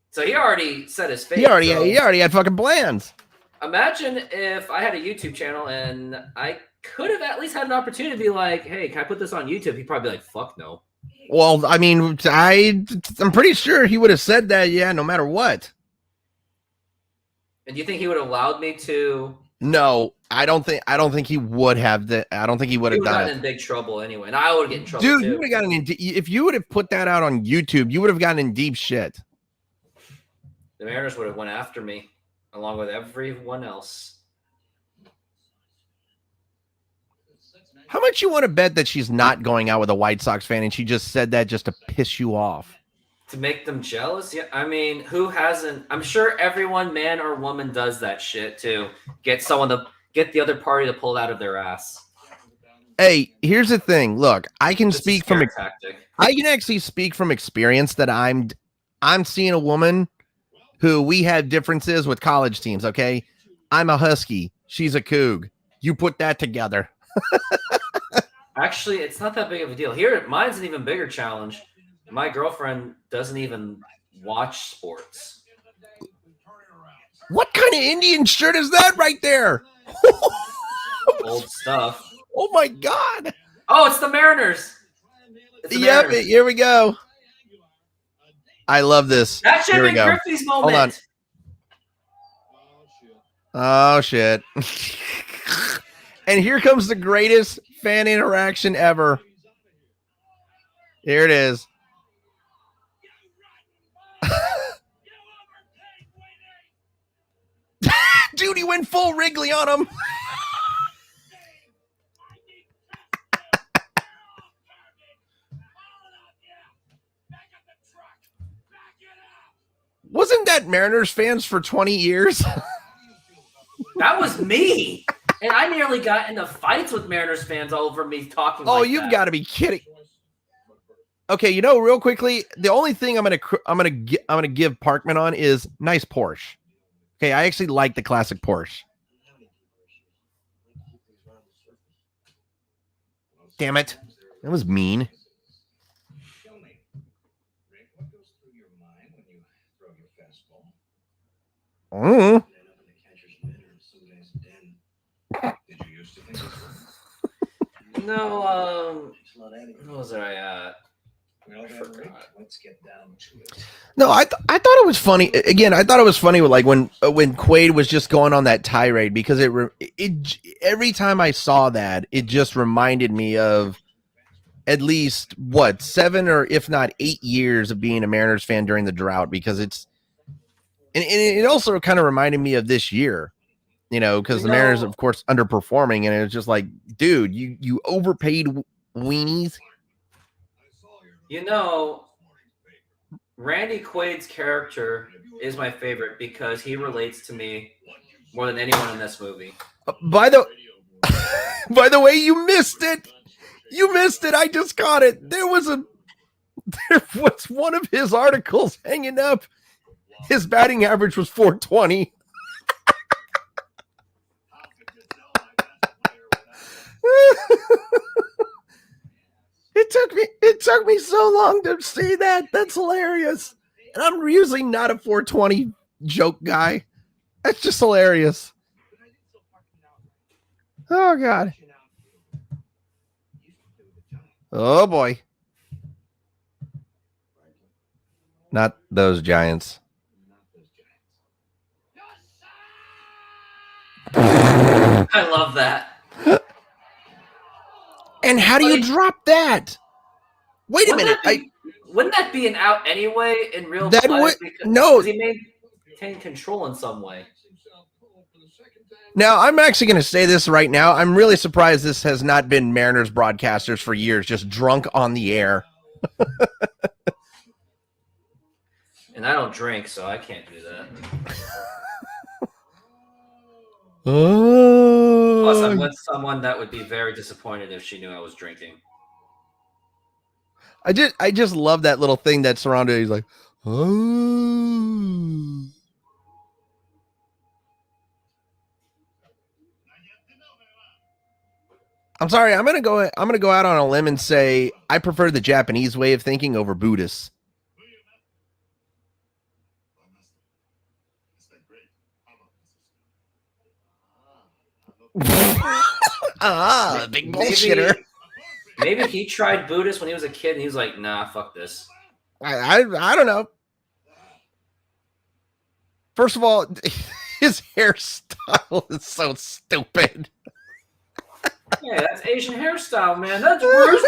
So he already set his face. He already had fucking plans. Imagine if I had a YouTube channel and I could have at least had an opportunity to be like, hey, can I put this on YouTube? He'd probably be like, fuck no. Well, I mean, I'm pretty sure he would have said that, yeah, no matter what. And do you think he would have allowed me to? No, I don't think he would have. I don't think he would have done it. He would have gotten in big trouble anyway, and I would get in trouble too. Dude, you would have gotten in. If you would have put that out on YouTube, you would have gotten in deep shit. The Mariners would have went after me, along with everyone else. How much you want to bet that she's not going out with a White Sox fan and she just said that just to piss you off? To make them jealous? Yeah, I mean, who hasn't? I'm sure everyone, man or woman, does that shit to get the other party to pull it out of their ass. Hey, here's the thing. Look, I can speak from tactic. I can actually speak from experience that I'm seeing a woman who we had differences with college teams. Okay, I'm a Husky. She's a Coug. You put that together. Actually, it's not that big of a deal. Here, mine's an even bigger challenge. My girlfriend doesn't even watch sports. What kind of Indian shirt is that right there? Old stuff. Oh my God. Oh, it's the Mariners. Yep, here we go. I love this. That should be Griffey's moment. Hold on. Oh, shit. And here comes the greatest fan interaction ever. Here it is. Dude, he went full Wrigley on him. Wasn't that Mariners fans for 20 years? That was me. And I nearly got into fights with Mariners fans all over me talking you've got to be kidding. Okay, real quickly, the only thing I'm gonna give Parkman on is nice Porsche. Okay, I actually like the classic Porsche. Damn it, that was mean. No, what was I at? Let's get down to it. No, I thought it was funny. Again, I thought it was funny with, like, when Quaid was just going on that tirade, because it every time I saw that, it just reminded me of at least 7 or if not 8 years of being a Mariners fan during the drought, because and it also kind of reminded me of this year, because the Mariners, of course, underperforming, and it was just like, dude, you overpaid weenies. Randy Quaid's character is my favorite because he relates to me more than anyone in this movie. By the way, you missed it. You missed it. I just caught it. There was one of his articles hanging up. His batting average was .420. It took me so long to see that. That's hilarious. And I'm usually not a .420 joke guy. That's just hilarious. Oh, God. Oh, boy. Not those giants. I love that. And how do you drop that? Wait a minute. Wouldn't that be an out anyway in real that life? No. Because he maintained control in some way. Now, I'm actually going to say this right now. I'm really surprised this has not been Mariners broadcasters for years, just drunk on the air. And I don't drink, so I can't do that. Plus, I'm with someone that would be very disappointed if she knew I was drinking. I just love that little thing that's surrounded. He's like, oh. I'm sorry. I'm gonna go out on a limb and say I prefer the Japanese way of thinking over Buddhist. Big bullshitter. Maybe he tried Buddhist when he was a kid and he was like, nah, fuck this. I don't know. First of all, his hairstyle is so stupid. Yeah, that's Asian hairstyle, man. That's worse.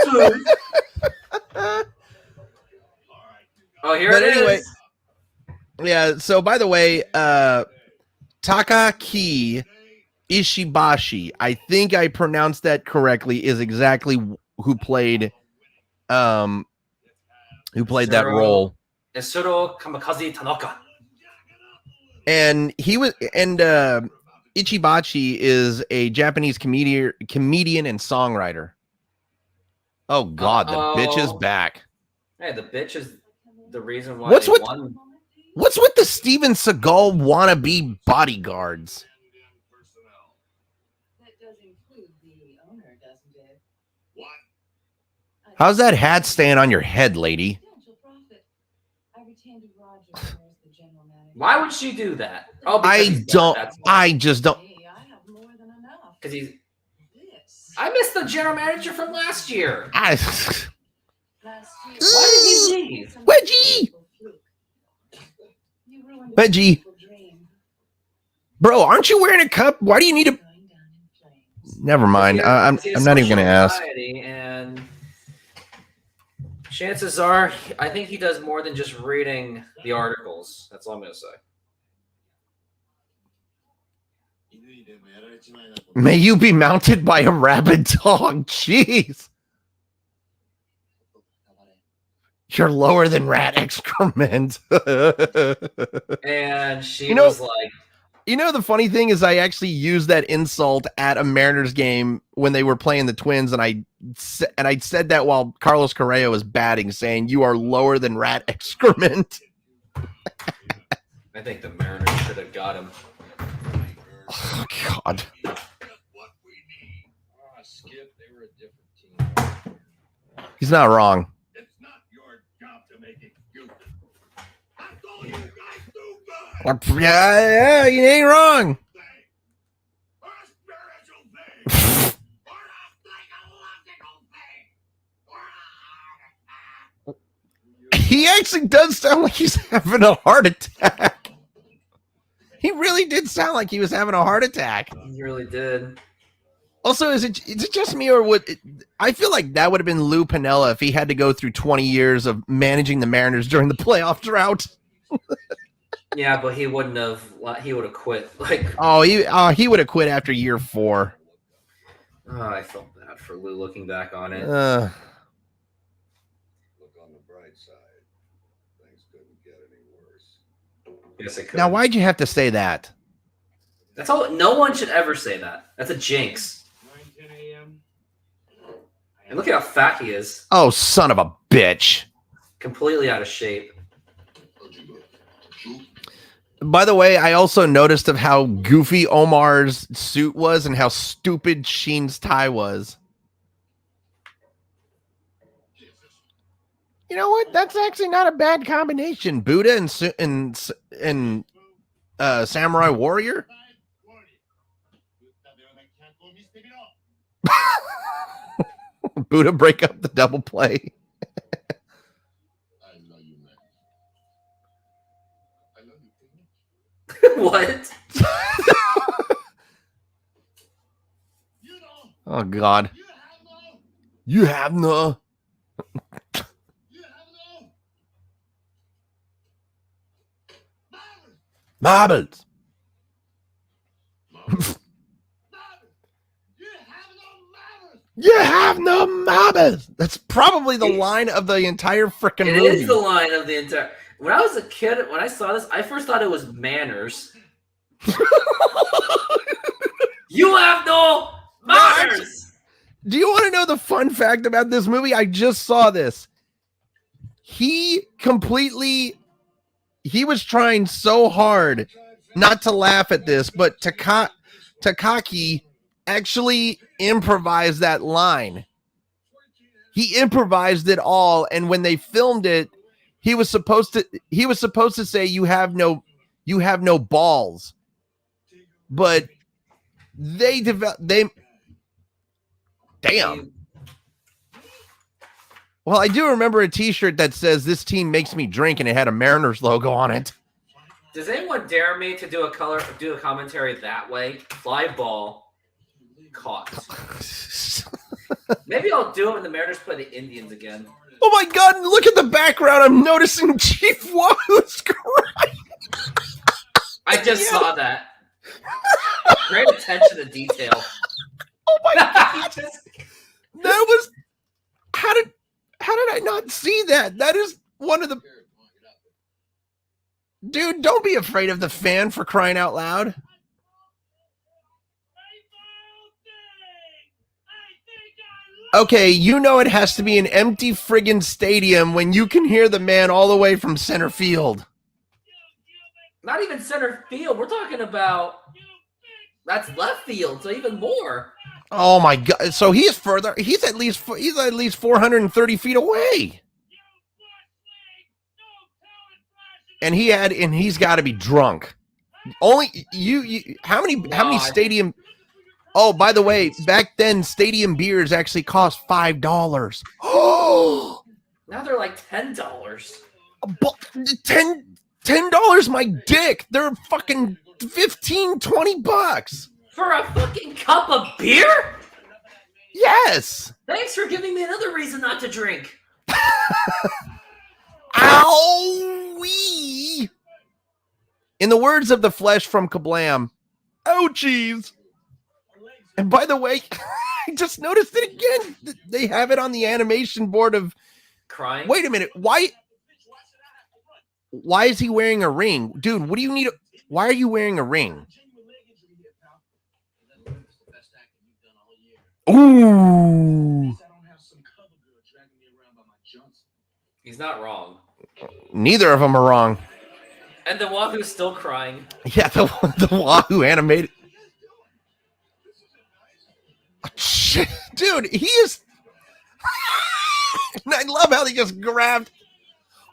Oh, here it is. Yeah, so by the way, Takaki Ishibashi, I think I pronounced that correctly, is exactly who played that role. Isuro Kamikaze Tanaka. And Ichibachi is a Japanese comedian and songwriter. Oh God, the bitch is back. Hey, the bitch is the reason why What's with the Steven Seagal wannabe bodyguards? How's that hat staying on your head, lady? Why would she do that? Oh, I just don't. Because I missed the general manager from last year. Why did he leave? Wedgie. Bro, aren't you wearing a cup? Why do you need a... Never mind. I'm not even going to ask. And chances are, I think he does more than just reading the articles. That's all I'm going to say. May you be mounted by a rabid dog. Jeez. You're lower than rat excrement. And she was like... You know, the funny thing is I actually used that insult at a Mariners game when they were playing the Twins, and I said that while Carlos Correa was batting, saying, you are lower than rat excrement. I think the Mariners should have got him. Oh, God. He's not wrong. It's not your job to make excuses. I told you guys do good. Yeah, you ain't wrong. Or a spiritual thing. Or a psychological thing. He actually does sound like he's having a heart attack. He really did sound like he was having a heart attack. He really did. Also, is it just me, or would I feel like that would have been Lou Piniella if he had to go through 20 years of managing the Mariners during the playoff drought? Yeah, but he wouldn't have. He would have quit. He would have quit after year 4. Oh, I felt bad for Lou looking back on it. Look on the bright side. Things couldn't get any worse. Yes, it could. Now, why'd you have to say that? That's all. No one should ever say that. That's a jinx. 9:10 a.m. And look at how fat he is. Oh, son of a bitch. Completely out of shape. By the way, I also noticed of how goofy Omar's suit was and how stupid Sheen's tie was. You know what? That's actually not a bad combination. Buddha and Samurai Warrior. Buddha break up the double play. I love you, man. I love you. What? You know, Oh God. you have no. You have no marbles. You have no marbles. That's probably the line of the entire freaking movie. It is the line of the entire. When I was a kid, when I saw this, I first thought it was manners. You have no manners. Do you want to know the fun fact about this movie? I just saw this. He was trying so hard not to laugh at this, but Takaki actually improvised that line. He improvised it all, and when they filmed it, he was supposed to say you have no balls. But damn. Well, I do remember a t-shirt that says this team makes me drink, and it had a Mariners logo on it. Does anyone dare me to do a commentary that way? Fly ball caught. Maybe I'll do it when the Mariners play the Indians again. Oh my God, look at the background. I'm noticing Chief Wahoo's crying. I just saw that. Great attention to detail. Oh my God. That was how did I not see that? That is one of the dude, don't be afraid of the fan, for crying out loud. Okay, you know it has to be an empty friggin' stadium when you can hear the man all the way from center field. Not even center field. We're talking about that's left field, so even more. Oh my God! So he is further. He's at least 430 feet away. And he's got to be drunk. Only you. How many stadium? Oh, by the way, back then stadium beers actually cost $5. Oh, now they're like $10. $10, my dick. They're fucking $15-20 for a fucking cup of beer. Yes. Thanks for giving me another reason not to drink. Ow-wee. In the words of the Flesh from Kablam, ouchies. And by the way, I just noticed it again. They have it on the animation board of crying. Wait a minute. Why is he wearing a ring? Dude, what do you need? Why are you wearing a ring? Ooh. He's not wrong. Neither of them are wrong. And the Wahoo's still crying. Yeah, the Wahoo animated. Oh, shit. Dude, he is. I love how they just grabbed.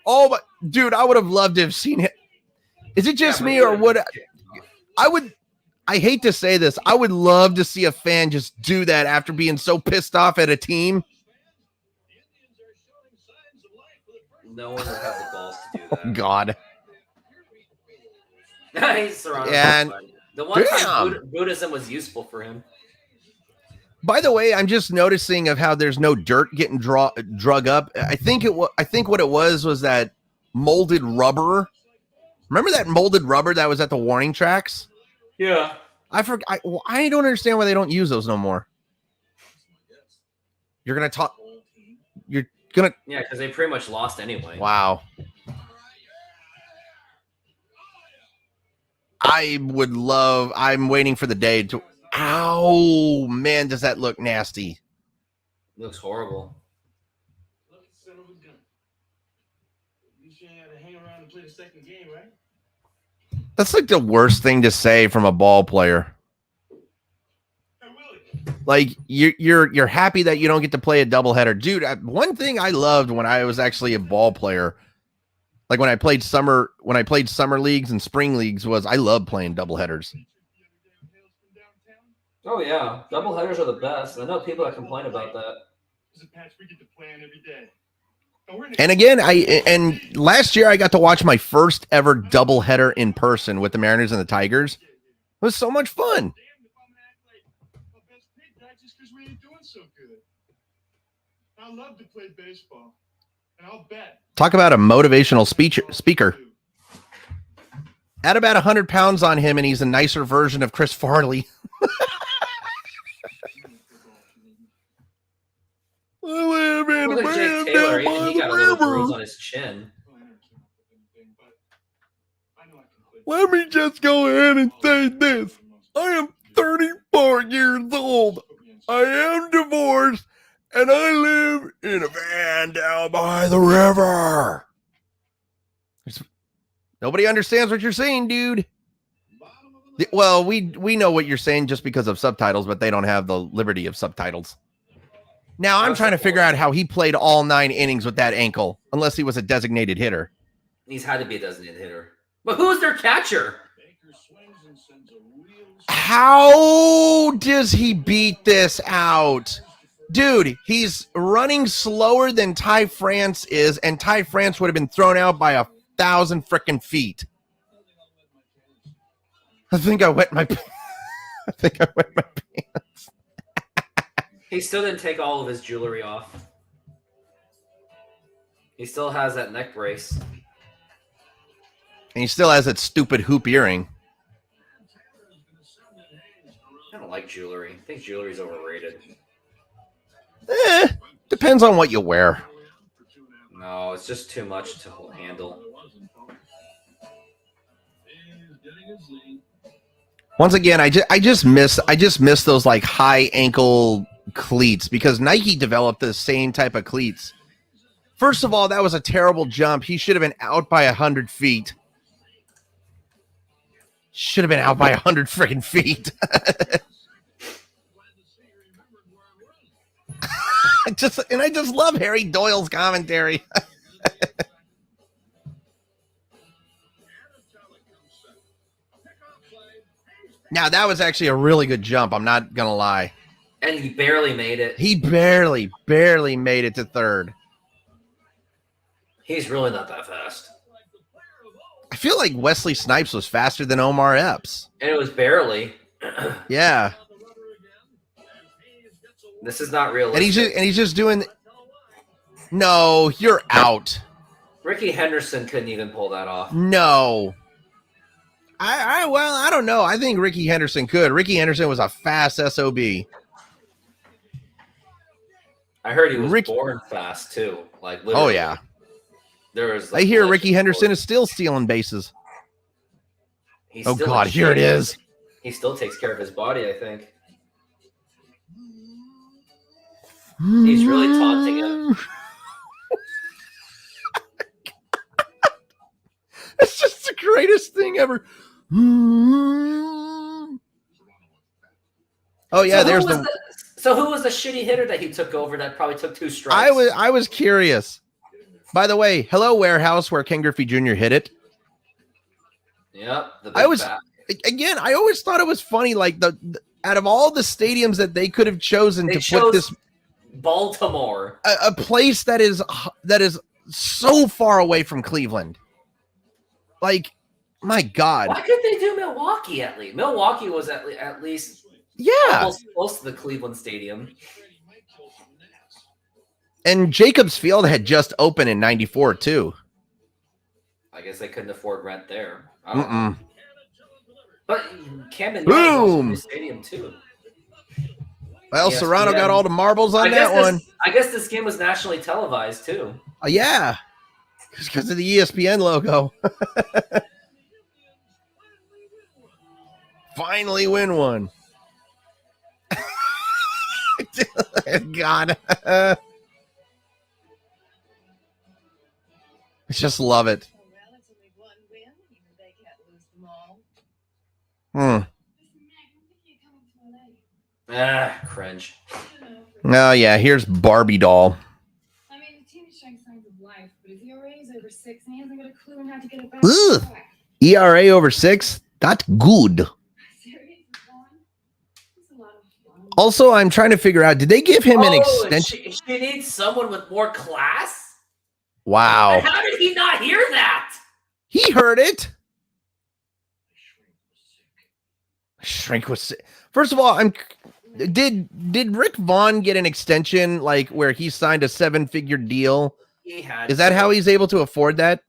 Oh, but dude, I would have loved to have seen it. Is it just me, or would I hate to say this. I would love to see a fan just do that after being so pissed off at a team. No one would have the balls to do that. Oh, God. He's surrounded. And the one time Buddhism was useful for him. By the way, I'm just noticing of how there's no dirt getting drug up. I think what it was that molded rubber. Remember that molded rubber that was at the warning tracks? Yeah. I don't understand why they don't use those no more. You're gonna talk. You're gonna. Yeah, because they pretty much lost anyway. Wow. I'm waiting for the day to. Ow, man, does that look nasty? It looks horrible. That's like the worst thing to say from a ball player. Like you're happy that you don't get to play a doubleheader, dude. One thing I loved when I was actually a ball player, like when I played summer leagues and spring leagues, was I loved playing doubleheaders. Oh yeah, doubleheaders are the best. I know people that complain about that. And again, last year I got to watch my first ever doubleheader in person with the Mariners and the Tigers. It was so much fun. I love to play baseball, and I'll bet. Talk about a motivational speaker. Add about 100 pounds on him, and he's a nicer version of Chris Farley. Look at Jake Taylor. He got a little bruise on his chin. Let me just go ahead and say this. I am 34 years old. I am divorced, and I live in a van down by the river. Nobody understands what you're saying, dude. Well, we know what you're saying just because of subtitles, but they don't have the liberty of subtitles. Now, I'm trying to figure out how he played all 9 innings with that ankle, unless he was a designated hitter. He's had to be a designated hitter. But who's their catcher? How does he beat this out? Dude, he's running slower than Ty France is, and Ty France would have been thrown out by 1,000 freaking feet. I think I wet my pants. He still didn't take all of his jewelry off. He still has that neck brace. And he still has that stupid hoop earring. I don't like jewelry. I think jewelry's overrated. Depends on what you wear. No, it's just too much to handle. Once again, I just miss those like high ankle cleats, because Nike developed the same type of cleats. First of all, that was a terrible jump. He should have been out by 100 feet. Should have been out by 100 freaking feet. I just love Harry Doyle's commentary. Now, that was actually a really good jump. I'm not going to lie. And he barely made it. He barely made it to third. He's really not that fast. I feel like Wesley Snipes was faster than Omar Epps. And it was barely. Yeah. This is not realistic. And he's just doing. No, you're out. Ricky Henderson couldn't even pull that off. No. I don't know. I think Ricky Henderson could. Ricky Henderson was a fast SOB. I heard he was born fast too. Like literally. Oh yeah. There was. I hear Ricky Henderson is still stealing bases. Oh God, here it is. He still takes care of his body, I think. He's really taunting him. It's just the greatest thing ever. Oh yeah, So who was the shitty hitter that he took over that probably took 2 strikes? I was curious. By the way, hello Warehouse, where Ken Griffey Jr. hit it. Yep. I always thought it was funny, like the out of all the stadiums that they could have chosen to put this Baltimore, a place that is so far away from Cleveland. Like, my God. Why couldn't they do Milwaukee at least? Milwaukee was at least almost close to the Cleveland Stadium. And Jacobs Field had just opened in '94 too. I guess they couldn't afford rent there. I don't know. But Camden Boom! Stadium too. Well, ESPN. Serrano got all the marbles on that one. I guess this game was nationally televised too. Yeah, because of the ESPN logo. Finally win one. God. I just love it. Cringe. Oh, yeah, here's Barbie doll. I mean, the team is showing signs of life, but his ERA is over 6, and he hasn't got a clue on how to get it back. Ugh. ERA over 6? That's good. Also, I'm trying to figure out, did they give him an extension? She needs someone with more class? Wow. And how did he not hear that? He heard it. Shrink was sick. First of all, did Rick Vaughn get an extension like where he signed a 7-figure deal? He had. Is that how he's able to afford that?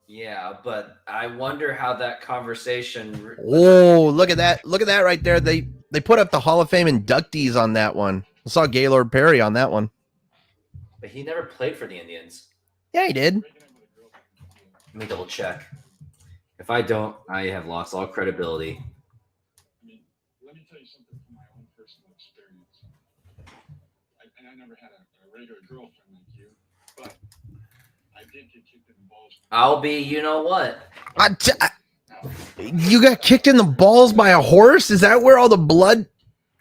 Yeah, but I wonder how that conversation. Oh, look at that! Look at that right there. They put up the Hall of Fame inductees on that one. I saw Gaylord Perry on that one. But he never played for the Indians. Yeah, he did. Let me double check. If I don't, I have lost all credibility. Let me tell you something from my own personal experience. I never had a regular girlfriend like you, but I did get kicked in the balls. I'll be, you know what? You got kicked in the balls by a horse? Is that where all the blood?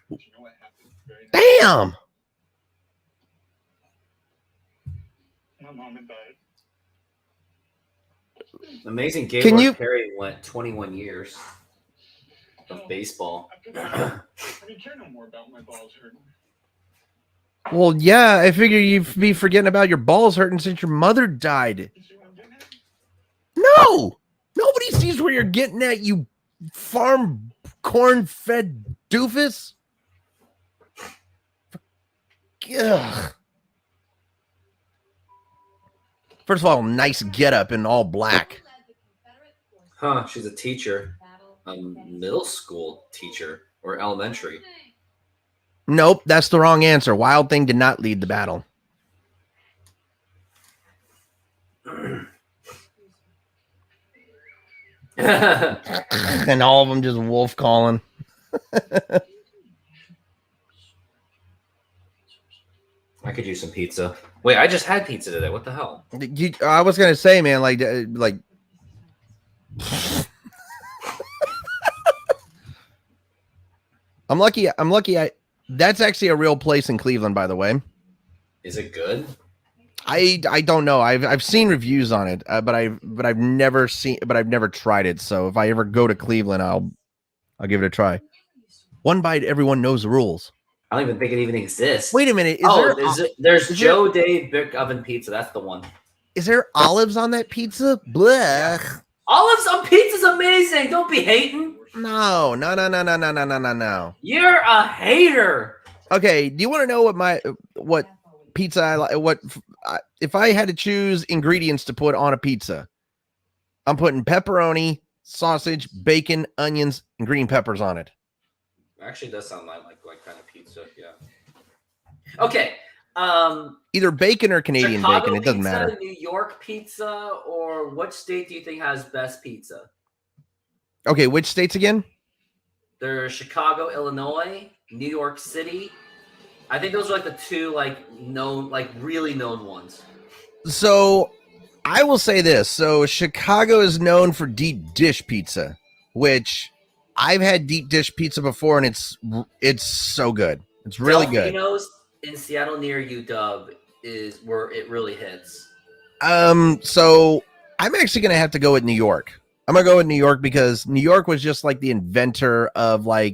You know what happened? Very Damn. My mom had died. Amazing. Can Gaylord you- Perry went 21 years of baseball. I didn't care no more about my balls hurting. Well, yeah, I figure you'd be forgetting about your balls hurting since your mother died. You see what I'm getting at? No, nobody sees where you're getting at, you farm corn-fed doofus. Ugh. First of all, nice getup in all black. Huh, she's a teacher. A middle school teacher or elementary. Nope, that's the wrong answer. Wild Thing did not lead the battle. And all of them just wolf calling. I could use some pizza. Wait, I just had pizza today. What the hell? I was gonna say, man, like I'm lucky. That's actually a real place in Cleveland, by the way. Is it good? I don't know. I've seen reviews on it, but I've never tried it. So if I ever go to Cleveland, I'll give it a try. One bite, everyone knows the rules. I don't even think it even exists. Wait a minute. There's Joe Dave Brick Oven Pizza. That's the one. Is there olives on that pizza? Blah. Olives on pizza's amazing. Don't be hating. No. You're a hater. Okay. Do you want to know what pizza I like? If I had to choose ingredients to put on a pizza, I'm putting pepperoni, sausage, bacon, onions, and green peppers on it. Actually, does sound like kind of pizza. Yeah. Okay. Either bacon or Canadian Chicago bacon. It doesn't pizza, matter. New York pizza, or what state do you think has best pizza? Okay, which states again? There's Chicago, Illinois, New York City. I think those are like the two really known ones. So I will say this. So Chicago is known for deep dish pizza, which I've had deep dish pizza before, and it's so good. It's really good. Delfino's in Seattle near UW is where it really hits. So I'm actually gonna have to go with New York. I'm gonna go with New York because New York was just like the inventor of I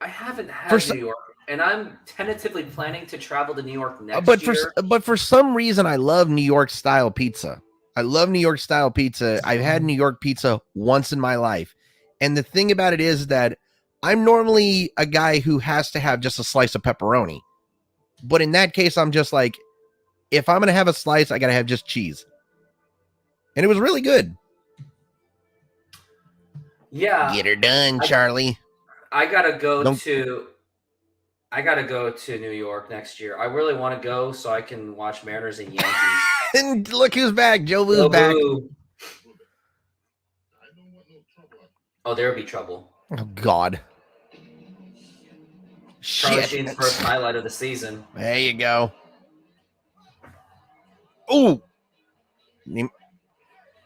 haven't had New York, and I'm tentatively planning to travel to New York next year. But for some reason, I love New York style pizza. I love New York style pizza. I've had New York pizza once in my life, and the thing about it is that I'm normally a guy who has to have just a slice of pepperoni, but in that case, I'm just like, if I'm gonna have a slice, I gotta have just cheese, and it was really good. Yeah. Get her done, Charlie. I gotta go to New York next year. I really want to go so I can watch Mariners and Yankees. And look who's back. Joe Boo's back. Oh, there'll be trouble. Oh, God. Charlie Shit. Sheen's first highlight of the season. There you go. Oh.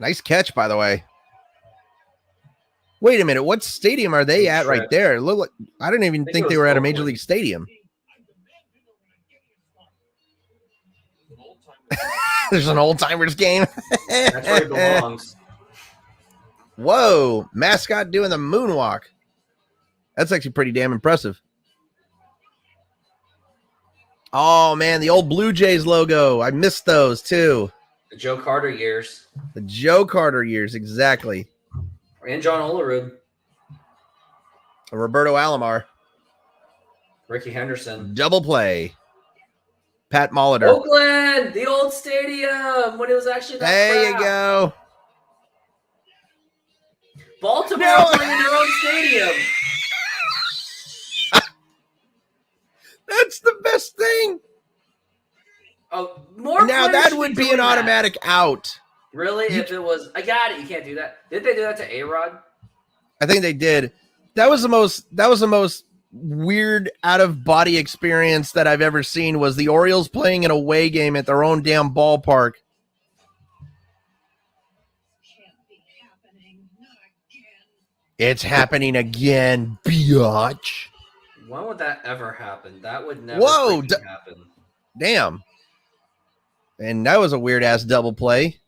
Nice catch, by the way. Wait a minute. What stadium are they at right there? Look like, I didn't even think they were at a Major League Stadium. There's an old timers game. That's where he belongs. Whoa. Mascot doing the moonwalk. That's actually pretty damn impressive. Oh, man, the old Blue Jays logo. I missed those, too. The Joe Carter years. The Joe Carter years, exactly. And John Olerud. Roberto Alomar. Ricky Henderson. Double play. Pat Molitor. Oakland, the old stadium when it was actually that There crap. you go. Baltimore playing in their own stadium. That's the best thing. Oh, more. Now that would be an automatic out. Really? If it was, I got it. You can't do that. Did they do that to A-Rod? I think they did. That was the most weird out of body experience that I've ever seen. Was the Orioles playing an away game at their own damn ballpark. It's happening again, biatch. When would that ever happen? That would never happen. Damn. And that was a weird ass double play.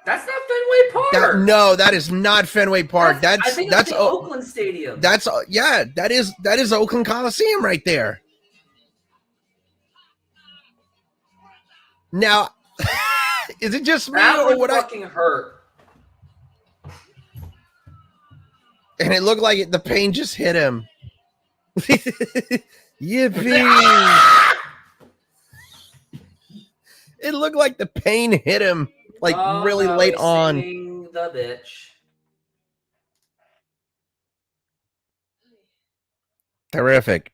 That's not Fenway Park. No, that is not Fenway Park. I think that's the Oakland Stadium. That is Oakland Coliseum right there. Now, is it just me or would fucking hurt? And it looked like the pain just hit him. Yippee! It looked like the pain hit him, really late on. The bitch. Terrific.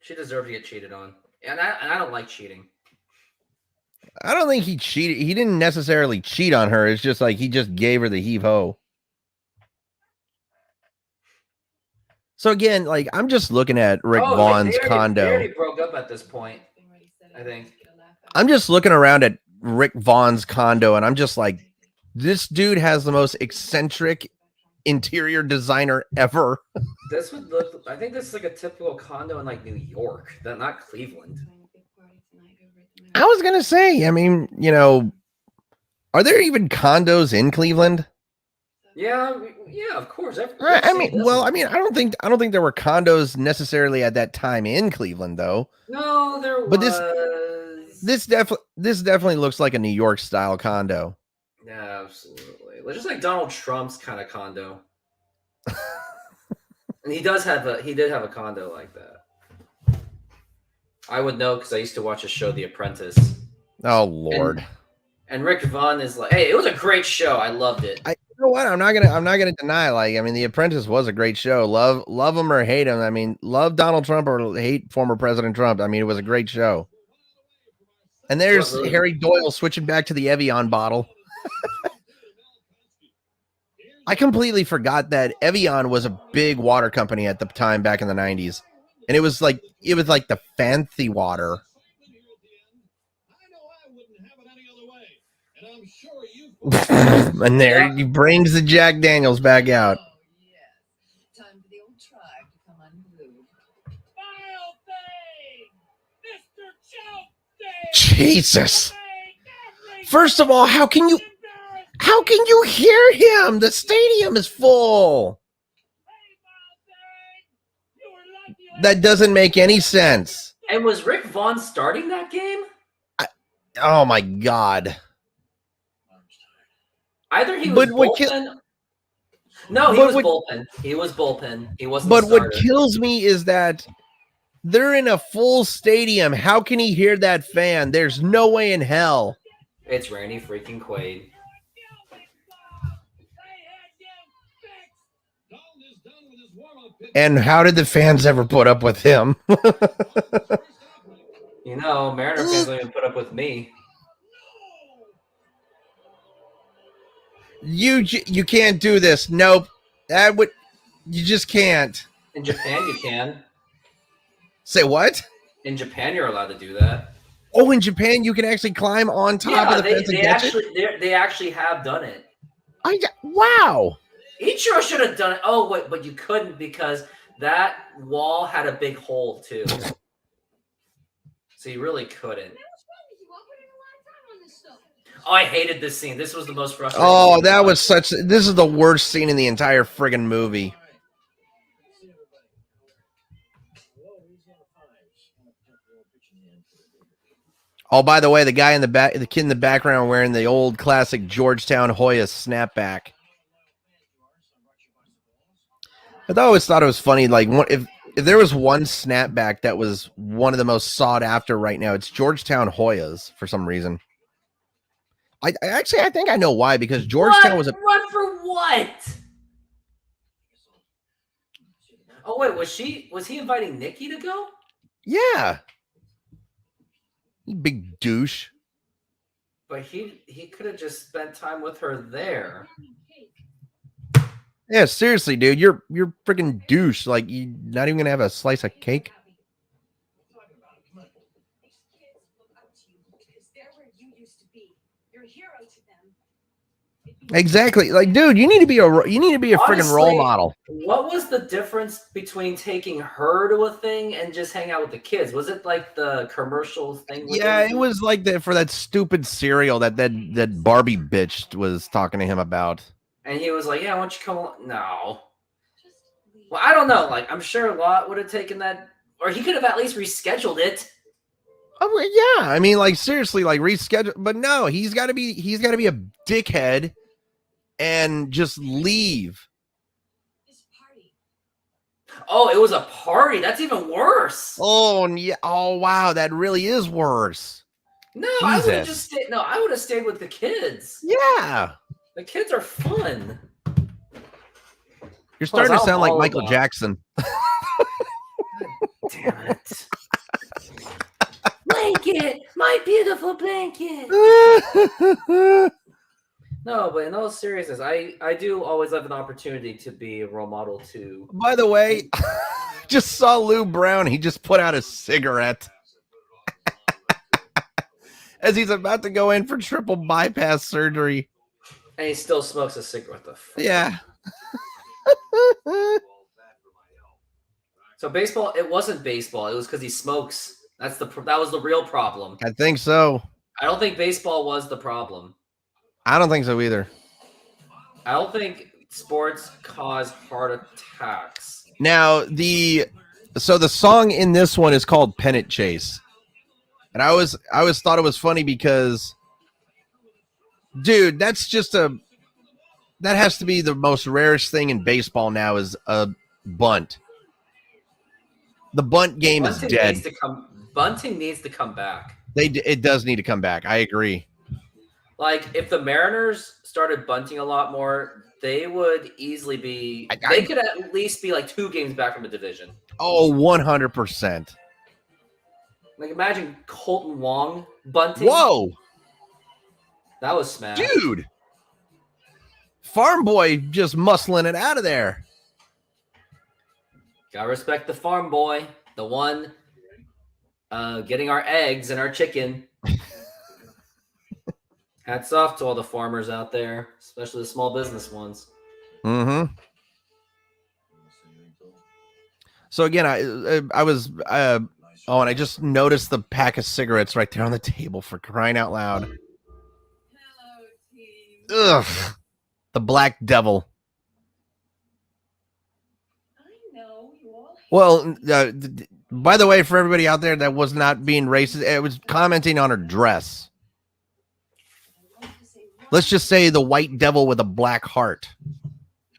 She deserved to get cheated on, and I don't like cheating. I don't think he cheated. He didn't necessarily cheat on her. It's just like he just gave her the heave ho. So again, I'm just looking at Rick Vaughn's condo. They already broke up at this point, I think. I'm just looking around at Rick Vaughn's condo, and I'm just like, this dude has the most eccentric interior designer ever. This would look. I think this is like a typical condo in New York, not Cleveland. I was gonna say, I mean, are there even condos in Cleveland? Yeah, of course. Right. I don't think there were condos necessarily at that time in Cleveland, though. No, there was. But this definitely looks like a New York style condo. Yeah, absolutely. It's just like Donald Trump's kind of condo. And he did have a condo like that. I would know because I used to watch a show, The Apprentice. Oh Lord. And Rick Vaughn is hey, it was a great show. I loved it. You know what? I'm not gonna deny. The Apprentice was a great show. Love him or hate him. Love Donald Trump or hate former President Trump. It was a great show. And there's Harry Doyle switching back to the Evian bottle. I completely forgot that Evian was a big water company at the time back in the 90s. And it was like the fancy water. And there he brings the Jack Daniels back out. Time for the old tribe to come unglued. Jesus. First of all, how can you hear him? The stadium is full. That doesn't make any sense. And was Rick Vaughn starting that game? Oh my God. Either he was bullpen. No, he was bullpen. He was bullpen. He wasn't. But what kills me is that they're in a full stadium. How can he hear that fan? There's no way in hell. It's Randy freaking Quaid. And how did the fans ever put up with him? Mariner fans don't even put up with me. You can't do this. Nope. You just can't. In Japan, you can. Say what? In Japan, you're allowed to do that. Oh, in Japan, you can actually climb on top of the fence and catch it? They actually have done it. Wow. Ichiro should have done it. Oh, wait, but you couldn't because that wall had a big hole, too. So you really couldn't. Oh, I hated this scene. This was the most frustrating. Oh, this is the worst scene in the entire friggin' movie. Oh, by the way, the guy in the back, the kid in the background wearing the old classic Georgetown Hoya snapback. I always thought it was funny. Like, if there was one snapback that was one of the most sought after right now, it's Georgetown Hoyas for some reason. I think I know why, because Georgetown was a run for what? Oh wait, was he inviting Nikki to go? Yeah. You big douche. But he could have just spent time with her there. Yeah, seriously, dude, you're freaking douche. Like, you not even gonna have a slice of cake. Exactly. Like, dude, you need to be a freaking role model. What was the difference between taking her to a thing and just hang out with the kids? Was it like the commercial thing? Yeah, it was like that for that stupid cereal that Barbie bitch was talking to him about. And he was like, "Yeah, why don't you come along?" No. Well, I don't know. Like, I'm sure Lot would have taken that, or he could have at least rescheduled it. Oh, yeah. I mean, like, seriously, like, reschedule. But no, he's got to be a dickhead and just leave. Oh, it was a party. That's even worse. Oh, yeah. Oh, wow. That really is worse. No, Jesus. I would have just stayed. No, I would have stayed with the kids. Yeah. The kids are fun. You're starting to sound like Michael Jackson. Damn it. Blanket, my beautiful blanket. No, but in all seriousness, I do always have an opportunity to be a role model too. By the way, just saw Lou Brown. He just put out a cigarette as he's about to go in for triple bypass surgery. And he still smokes a cigarette. Yeah. So baseball, it wasn't baseball. It was because he smokes. That was the real problem. I think so. I don't think baseball was the problem. I don't think so either. I don't think sports cause heart attacks. Now, the song in this one is called Pennant Chase. And I always thought it was funny because, dude, that has to be the most rarest thing in baseball now is a bunt. The bunt game is dead. Bunting needs to come back. It does need to come back. I agree. Like, if the Mariners started bunting a lot more, they would easily be. They could at least be like 2 games back from a division. Oh, 100%. Like, imagine Colton Wong bunting. Whoa, that was smash, dude. Farm boy just muscling it out of there. Gotta respect the farm boy, the one getting our eggs and our chicken. Hats off to all the farmers out there, especially the small business ones. Mm-hmm. So again, I was and I just noticed the pack of cigarettes right there on the table, for crying out loud. Ugh, the Black Devil. Well, by the way, for everybody out there that was not being racist, it was commenting on her dress. Let's just say the white devil with a black heart.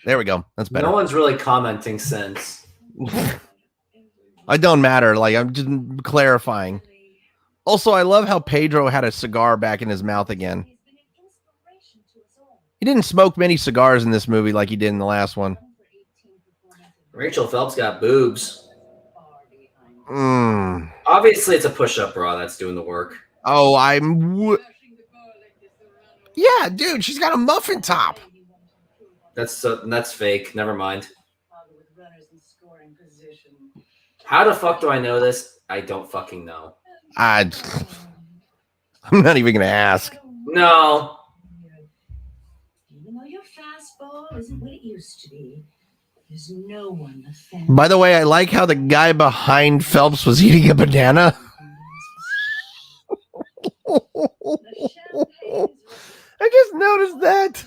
There we go. That's better. No one's really commenting since. It don't matter. Like, I'm just clarifying. Also, I love how Pedro had a cigar back in his mouth again. He didn't smoke many cigars in this movie like he did in the last one. Rachel Phelps got boobs. Obviously, it's a push-up bra that's doing the work. Oh, yeah, dude, she's got a muffin top. That's fake. Never mind. How the fuck do I know this? I don't fucking know. I'm not even gonna ask. No. Even though your fastball isn't what it used to be, there's no one a fan. By the way, I like how the guy behind Phelps was eating a banana. I just noticed that.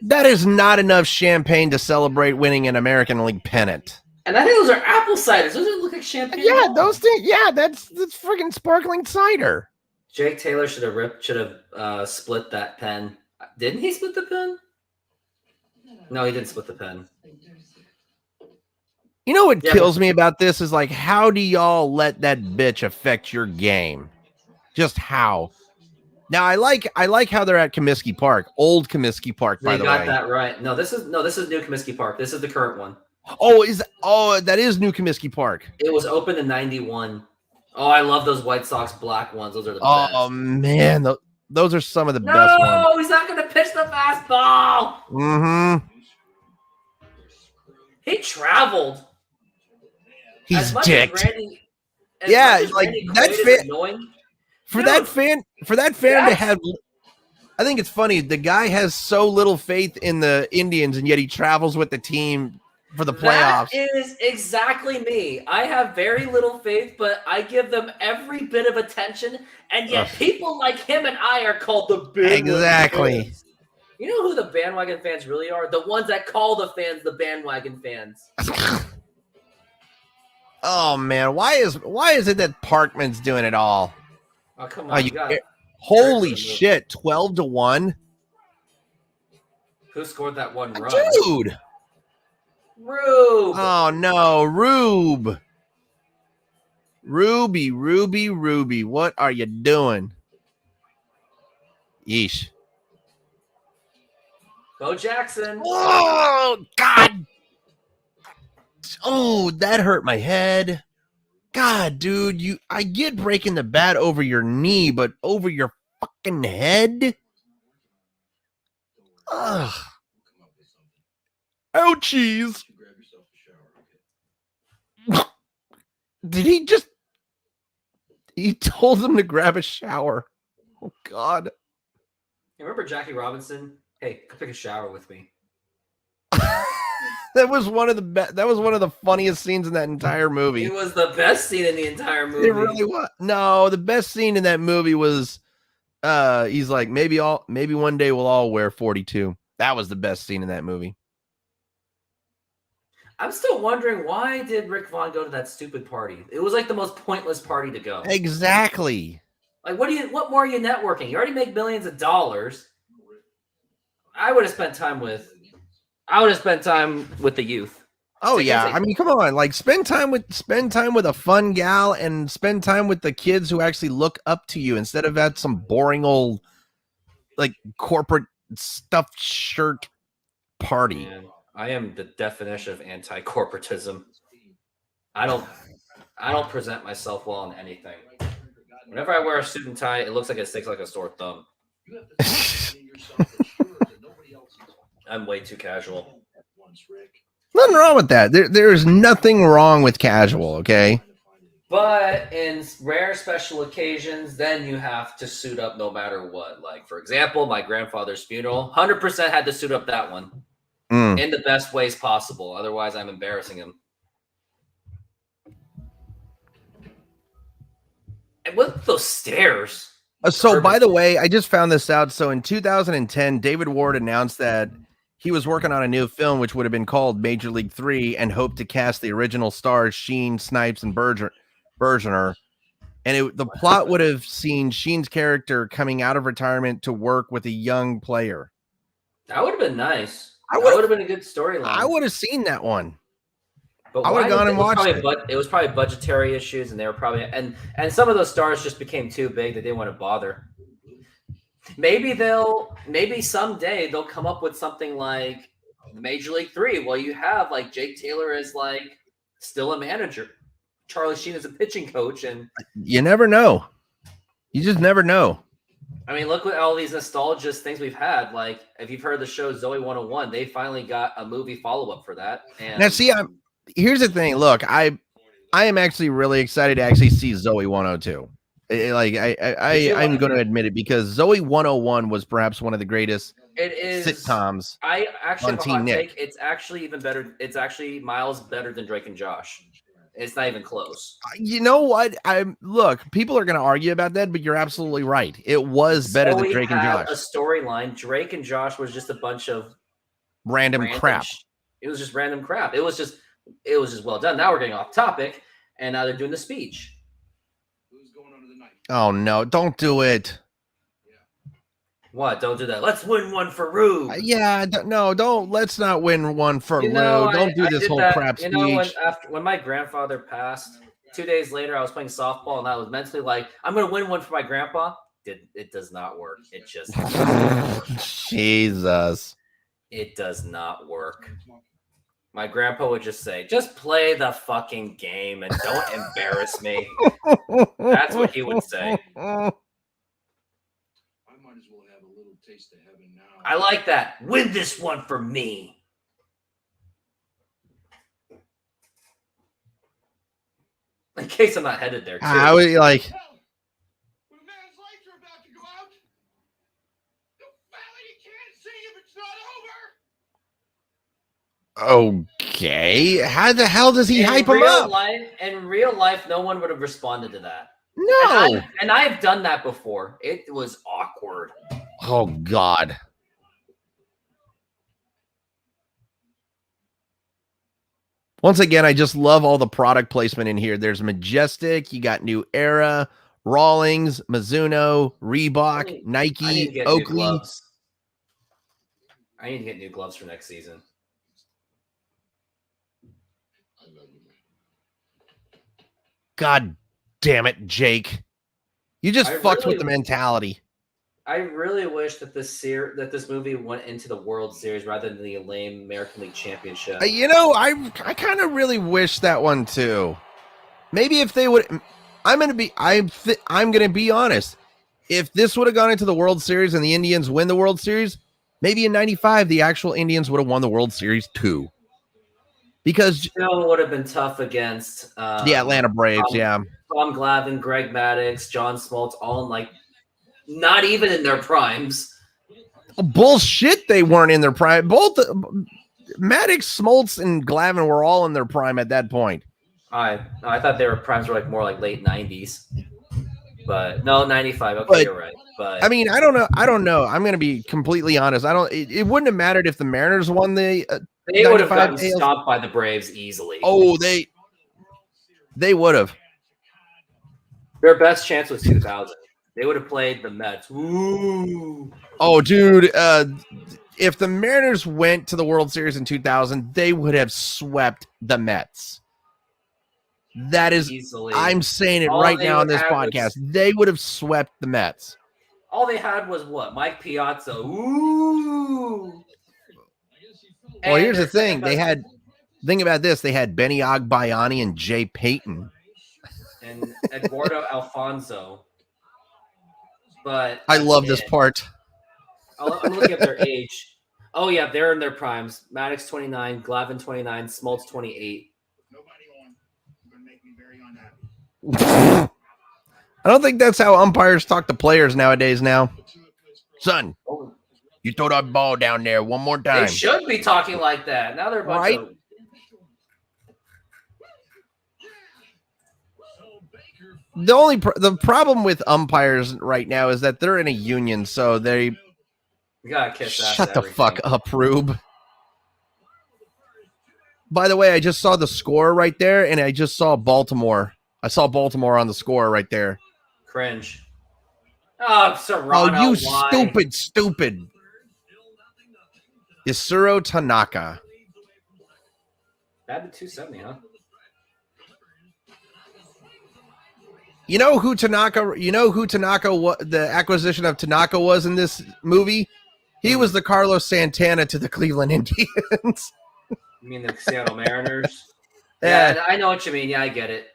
That is not enough champagne to celebrate winning an American League pennant. And I think those are apple ciders. Those don't look like champagne. Yeah, those things. Yeah, that's freaking sparkling cider. Jake Taylor should have split that pen. Didn't he split the pen? No, he didn't split the pen. You know what kills me about this is like, how do y'all let that bitch affect your game? Just how? Now I like how they're at Comiskey Park, old Comiskey Park, by the way. They got that right. No, this is new Comiskey Park. This is the current one. That is new Comiskey Park. It was opened in '91. Oh, I love those White Sox black ones. Those are the best. Oh man, those are some of the best ones. No, he's not going to pitch the fastball. Mm-hmm. He traveled. He's dicked. Yeah, like that's fan. For that fan to have, I think it's funny. The guy has so little faith in the Indians, and yet he travels with the team for the playoffs. That is exactly me. I have very little faith, but I give them every bit of attention, and yet people like him and I are called the bandwagon fans. You know who the bandwagon fans really are? The ones that call the fans the bandwagon fans. Oh man, why is it that Parkman's doing it all? Oh come on! Holy shit! 12-1. Who scored that one run? Dude. Rube. Oh no, Rube. Ruby. What are you doing? Yeesh. Bo Jackson. Oh God. Oh, that hurt my head. God, dude, I get breaking the bat over your knee, but over your fucking head? Ugh. Ouchies. He told him to grab a shower. Oh, God. You remember Jackie Robinson? Hey, come take a shower with me. That was one of the funniest scenes in that entire movie. It was the best scene in the entire movie. It really was. No, the best scene in that movie was he's like, maybe one day we'll all wear 42. That was the best scene in that movie. I'm still wondering, why did Rick Vaughn go to that stupid party? It was like the most pointless party to go. Exactly. Like, what more are you networking? You already make millions of dollars. I would have spent time with the youth. Oh yeah, I mean, come on, like spend time with a fun gal and spend time with the kids who actually look up to you instead of at some boring old like corporate stuffed shirt party. Man, I am the definition of anti-corporatism. I don't present myself well in anything. Whenever I wear a suit and tie, it looks like it sticks like a sore thumb. I'm way too casual. Nothing wrong with that. There is nothing wrong with casual, okay? But in rare special occasions, then you have to suit up no matter what. Like, for example, my grandfather's funeral, 100% had to suit up that one in the best ways possible. Otherwise, I'm embarrassing him. And what those stairs? So, by the way, I just found this out. So, in 2010, David Ward announced that he was working on a new film, which would have been called Major League 3, and hoped to cast the original stars Sheen, Snipes, and Bergener. And the plot would have seen Sheen's character coming out of retirement to work with a young player. That would have been nice. That would have been a good storyline. I would have seen that one. But I would have gone and watched it. It was probably budgetary issues, and they were probably and some of those stars just became too big that they didn't want to bother. Maybe someday they'll come up with something like Major League 3. Well, you have like Jake Taylor is like still a manager, Charlie Sheen is a pitching coach, and you never know. You just never know. I mean, look at all these nostalgia things we've had. Like, if you've heard the show Zoe 101, they finally got a movie follow-up for that. And now, see, here's the thing. Look, I am actually really excited to actually see Zoe 102. I'm going to admit it, because Zoe 101 was perhaps one of the greatest sitcoms. I actually have a hot Nick. take. It's actually even better. It's actually miles better than Drake and Josh. It's not even close. You know what? Look, people are going to argue about that, but you're absolutely right. It was better than Drake and Josh. A storyline. Drake and Josh was just a bunch of random crap. It was just random crap. It was just well done. Now we're getting off topic. and now they're doing the speech. Who's going under the knife? Oh no! Don't do it. What? Don't do that. Let's win one for Rube. No, don't. Let's not win one for Lou. Don't do this whole crap speech. You know, when my grandfather passed, 2 days later, I was playing softball, and I was mentally like, I'm going to win one for my grandpa. It does not work. It just Jesus. It does not work. My grandpa would just say, just play the fucking game and don't embarrass me. That's what he would say. Might as well have a little taste of heaven now. I like that. Win this one for me. In case I'm not headed there, too. I was like, When a man's lights are about to go out, the family can't see if it's not over. Okay. How the hell does he hype him up? In real life, no one would have responded to that. No. And I've done that before. It was awkward. Oh, God. Once again, I just love all the product placement in here. There's Majestic. You got New Era, Rawlings, Mizuno, Reebok, Nike, Oakley. I need to get new gloves for next season. God damn it, Jake. You just fucked with the mentality. I really wish that this movie went into the World Series rather than the lame American League Championship. You know, I kind of really wish that one too. Maybe if they would, I'm gonna be honest. If this would have gone into the World Series and the Indians win the World Series, maybe in '95 the actual Indians would have won the World Series too. Because still would have been tough against the Atlanta Braves. Tom Glavine, Greg Maddux, John Smoltz, all in not even in their primes. Bullshit, they weren't in their prime. Both Maddux, Smoltz, and Glavine were all in their prime at that point. I thought their primes were more like late 90s. But no, 95. Okay, you're right. But I mean, I don't know. I'm going to be completely honest. It wouldn't have mattered if the Mariners won the they would have gotten stopped by the Braves easily. Oh, they would have. Their best chance was 2000. They would have played the Mets. Ooh. Oh, dude. If the Mariners went to the World Series in 2000, they would have swept the Mets. That is, easily. I'm saying it right now on this podcast. They would have swept the Mets. All they had was what? Mike Piazza. Ooh. Well, here's the thing. Think about this. They had Benny Agbayani and Jay Payton. And Eduardo Alfonso. But I love this part. I'm looking at their age. Oh, yeah, they're in their primes. Maddux 29, Glavine 29, Smoltz 28. I don't think that's how umpires talk to players nowadays now. Son, you throw that ball down there one more time. They should be talking like that. Now they're a bunch of... The problem with umpires right now is that they're in a union, so they gotta kiss ass. Shut the fuck up, Rube. By the way, I just saw the score right there, and I just saw Baltimore. I saw Baltimore on the score right there. Cringe. Oh, Serrano. Oh, you stupid. Isuro Tanaka. Batted 270, huh? You know who Tanaka, the acquisition of Tanaka was in this movie? He was the Carlos Santana to the Cleveland Indians. You mean the Seattle Mariners? Yeah, I know what you mean. Yeah, I get it.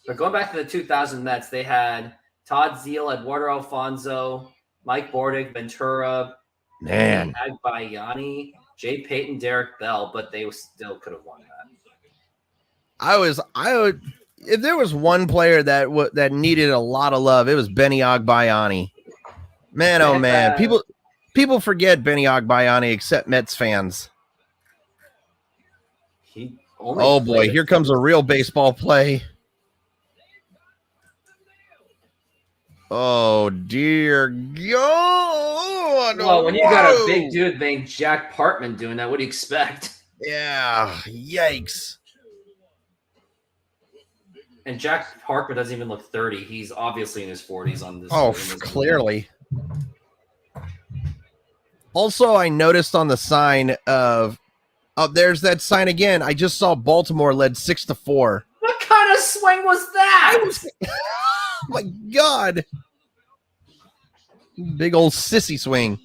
But going back to the 2000 Mets, they had Todd Zeile, Eduardo Alfonso, Mike Bordick, Ventura, Agbayani, Jay Payton, Derek Bell, but they still could have won that. I would, if there was one player that needed a lot of love, it was Benny Agbayani. Man, oh man, people forget Benny Agbayani except Mets fans. Oh boy, here comes a real baseball play. Oh dear God! Well, when you got a big dude named Jack Partman doing that, what do you expect? Yeah, yikes. And Jack Parkman doesn't even look 30. He's obviously in his 40s on this. Oh, clearly. Also, I noticed on the sign of, there's that sign again. I just saw Baltimore led 6-4. What kind of swing was that? Oh my God. Big old sissy swing.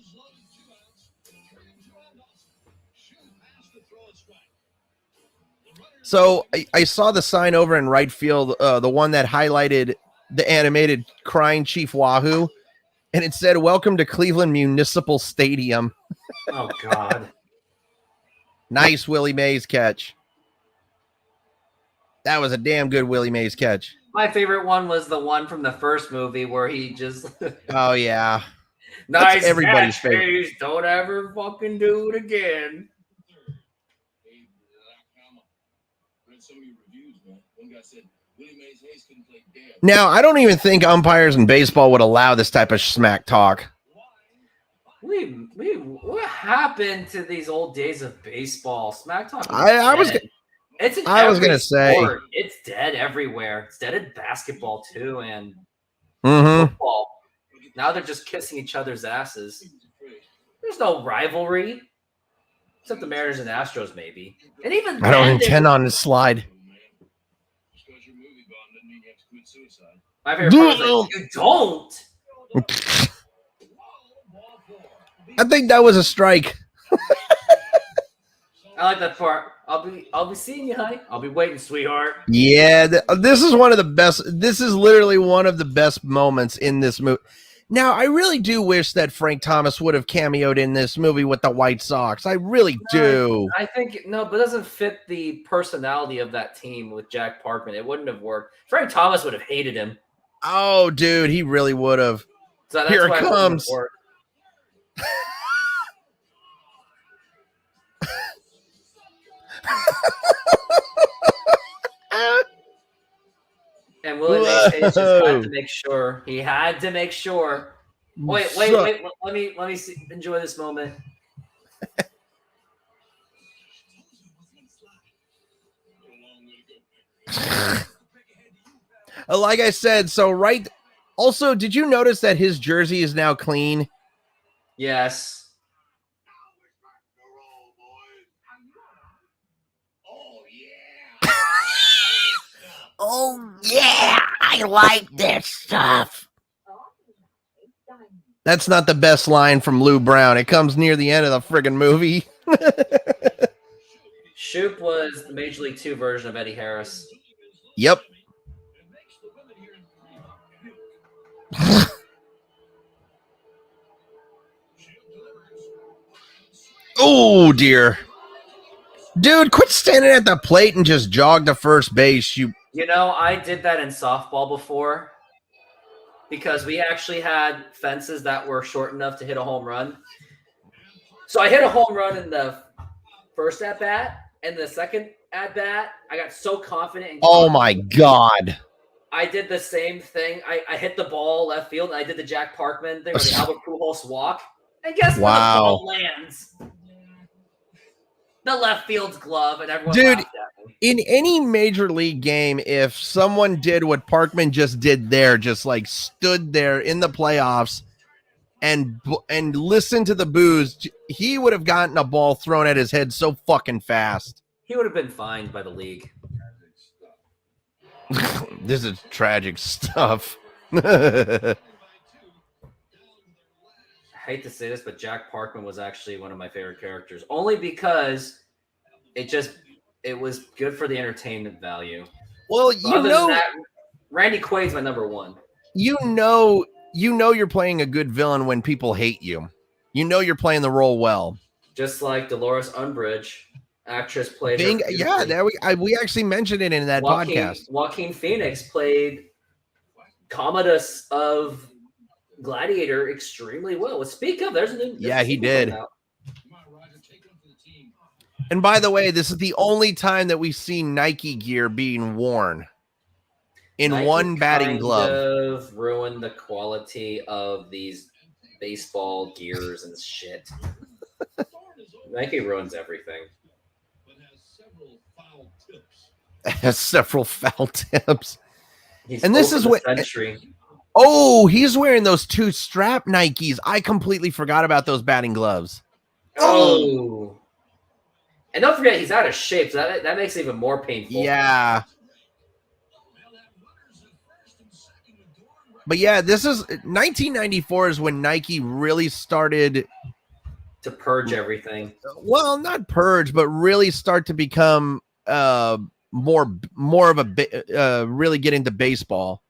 So I saw the sign over in right field, the one that highlighted the animated crying Chief Wahoo, and it said, "Welcome to Cleveland Municipal Stadium." Oh, God. Nice Willie Mays catch. That was a damn good Willie Mays catch. My favorite one was the one from the first movie where he just... Oh, yeah. Nice That's everybody's catch, favorite. Hayes. Don't ever fucking do it again. Now, I don't even think umpires in baseball would allow this type of smack talk. What happened to these old days of baseball? Smack talk. I was gonna say it's dead everywhere. It's dead in basketball too, and Mm-hmm. football. Now they're just kissing each other's asses. There's no rivalry, except the Mariners and Astros, maybe. And even I don't intend on this slide. My favorite part is like, you don't. I think that was a strike. I like that part. I'll be seeing you, honey. I'll be waiting, sweetheart. Yeah, this is one of the best. This is literally one of the best moments in this movie. Now, I really do wish that Frank Thomas would have cameoed in this movie with the White Sox. I really do. I think no, but it doesn't fit the personality of that team with Jack Parkman. It wouldn't have worked. Frank Thomas would have hated him. Oh, dude, he really would have. So that's Here it why comes. It work. And Willie Mays just had to make sure. He had to make sure. Wait. Let me see, enjoy this moment. Like I said, so right. Also, did you notice that his jersey is now clean? Yes. Oh, yeah, I like this stuff. That's not the best line from Lou Brown. It comes near the end of the friggin' movie. Shoop was the Major League 2 version of Eddie Harris. Yep. Oh, dear. Dude, quit standing at the plate and just jog to first base. You know, I did that in softball before because we actually had fences that were short enough to hit a home run. So I hit a home run in the first at-bat, and the second at-bat, I got so confident. Oh, my God. I did the same thing. I hit the ball left field, and I did the Jack Parkman thing with the Albert Pujols walk. And guess where the ball lands? The left field's glove, and everyone laughed at me. In any major league game, if someone did what Parkman just did there, just like stood there in the playoffs and listened to the boos, he would have gotten a ball thrown at his head so fucking fast. He would have been fined by the league. This is tragic stuff. I hate to say this, but Jack Parkman was actually one of my favorite characters, only because it was good for the entertainment value. Well, Randy Quaid's my number one. You know you're playing a good villain when people hate you. You know you're playing the role well. Just like Dolores Umbridge, actress played. We actually mentioned it in that podcast. Joaquin Phoenix played Commodus of Gladiator extremely well. Speak of, there's a new. Yeah, he did. And by the way, this is the only time that we see Nike gear being worn in Nike one batting glove. Of ruined the quality of these baseball gears and shit. Nike ruins everything. Has several foul tips. And this is what century. Oh, he's wearing those 2 strap Nikes. I completely forgot about those batting gloves. Oh. And don't forget, he's out of shape, so that makes it even more painful. Yeah. But yeah, this is 1994 is when Nike really started to purge everything. Well, not purge, but really start to become more of a really get into baseball.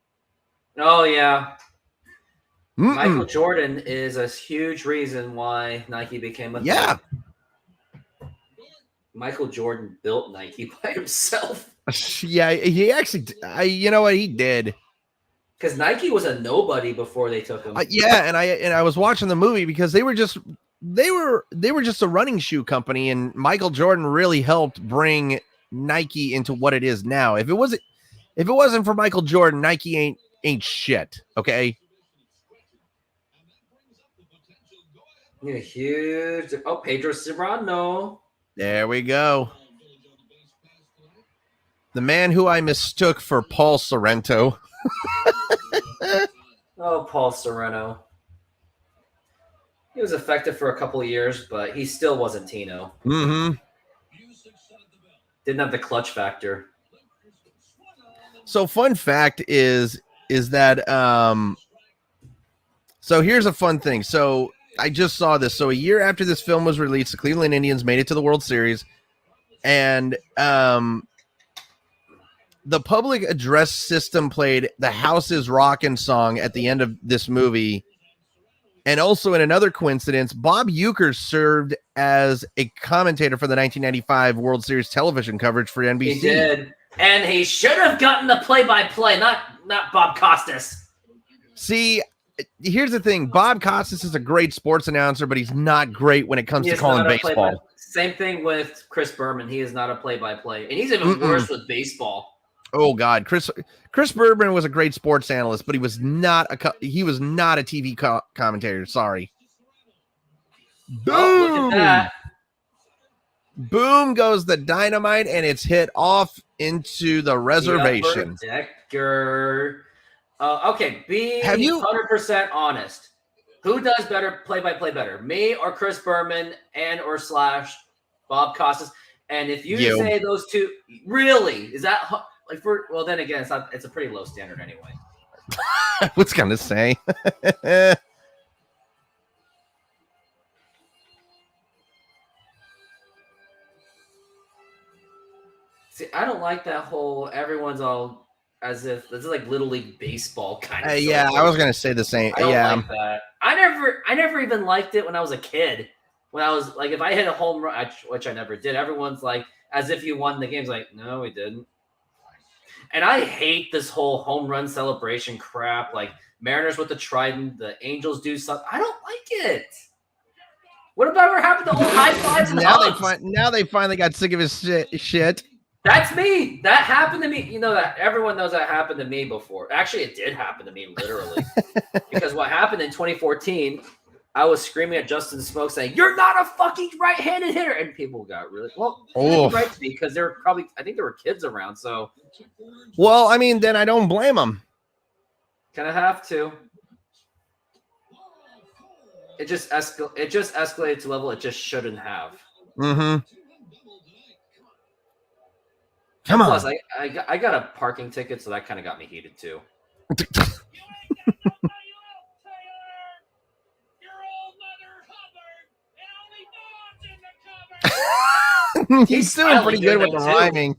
Oh yeah. Michael Jordan is a huge reason why Nike became a thing. Michael Jordan built Nike by himself. Yeah, he actually, you know what, he did. Because Nike was a nobody before they took him. Yeah, and I was watching the movie because they were just a running shoe company, and Michael Jordan really helped bring Nike into what it is now. If it wasn't for Michael Jordan, Nike ain't shit. Okay. Yeah, huge. Oh, Pedro Serrano. There we go. The man who I mistook for Paul Sorrento. Oh, Paul Serrano. He was effective for a couple of years, but he still wasn't Tino. Mm-hmm. Didn't have the clutch factor. So fun fact is that so here's a fun thing. So I just saw this. So a year after this film was released, the Cleveland Indians made it to the World Series, and the public address system played the House is Rockin' song at the end of this movie. And also in another coincidence, Bob Uecker served as a commentator for the 1995 World Series television coverage for NBC. He did. And he should have gotten the play-by-play, not Bob Costas. See, here's the thing. Bob Costas is a great sports announcer, but he's not great when it comes to calling baseball. Same thing with Chris Berman. He is not a play-by-play. And he's even worse with baseball. Oh God, Chris Berman was a great sports analyst, but he was not a TV commentator. Sorry. Boom! Oh, look at that. Boom goes the dynamite, and it's hit off into the reservation. Decker. Okay, Have you 100% honest? Who does better play-by-play better, me or Chris Berman and or / Bob Costas? And if you say those two, really, is that like for? Well, then again, it's a pretty low standard anyway. I was gonna say. See, I don't like that whole everyone's all as if this is like Little League baseball kind of. Yeah, I was gonna say the same. I don't like that. I never even liked it when I was a kid. When I was like, if I hit a home run, which I never did, everyone's like, as if you won the games. Like, no, we didn't. And I hate this whole home run celebration crap. Like Mariners with the trident, the Angels do something. I don't like it. What ever happened to old high fives and hugs? Now they finally got sick of his shit. That's me. That happened to me. You know that everyone knows that happened to me before. Actually, it did happen to me literally. Because what happened in 2014, I was screaming at Justin Smoke saying, "You're not a fucking right-handed hitter," and people got really right to me because there were I think there were kids around. So, well, I mean, then I don't blame them. Kind of have to. It just escalated to a level it just shouldn't have. Mm-hmm. Come on. Plus, I got a parking ticket, so that kind of got me heated too. He's doing pretty good with the rhyming.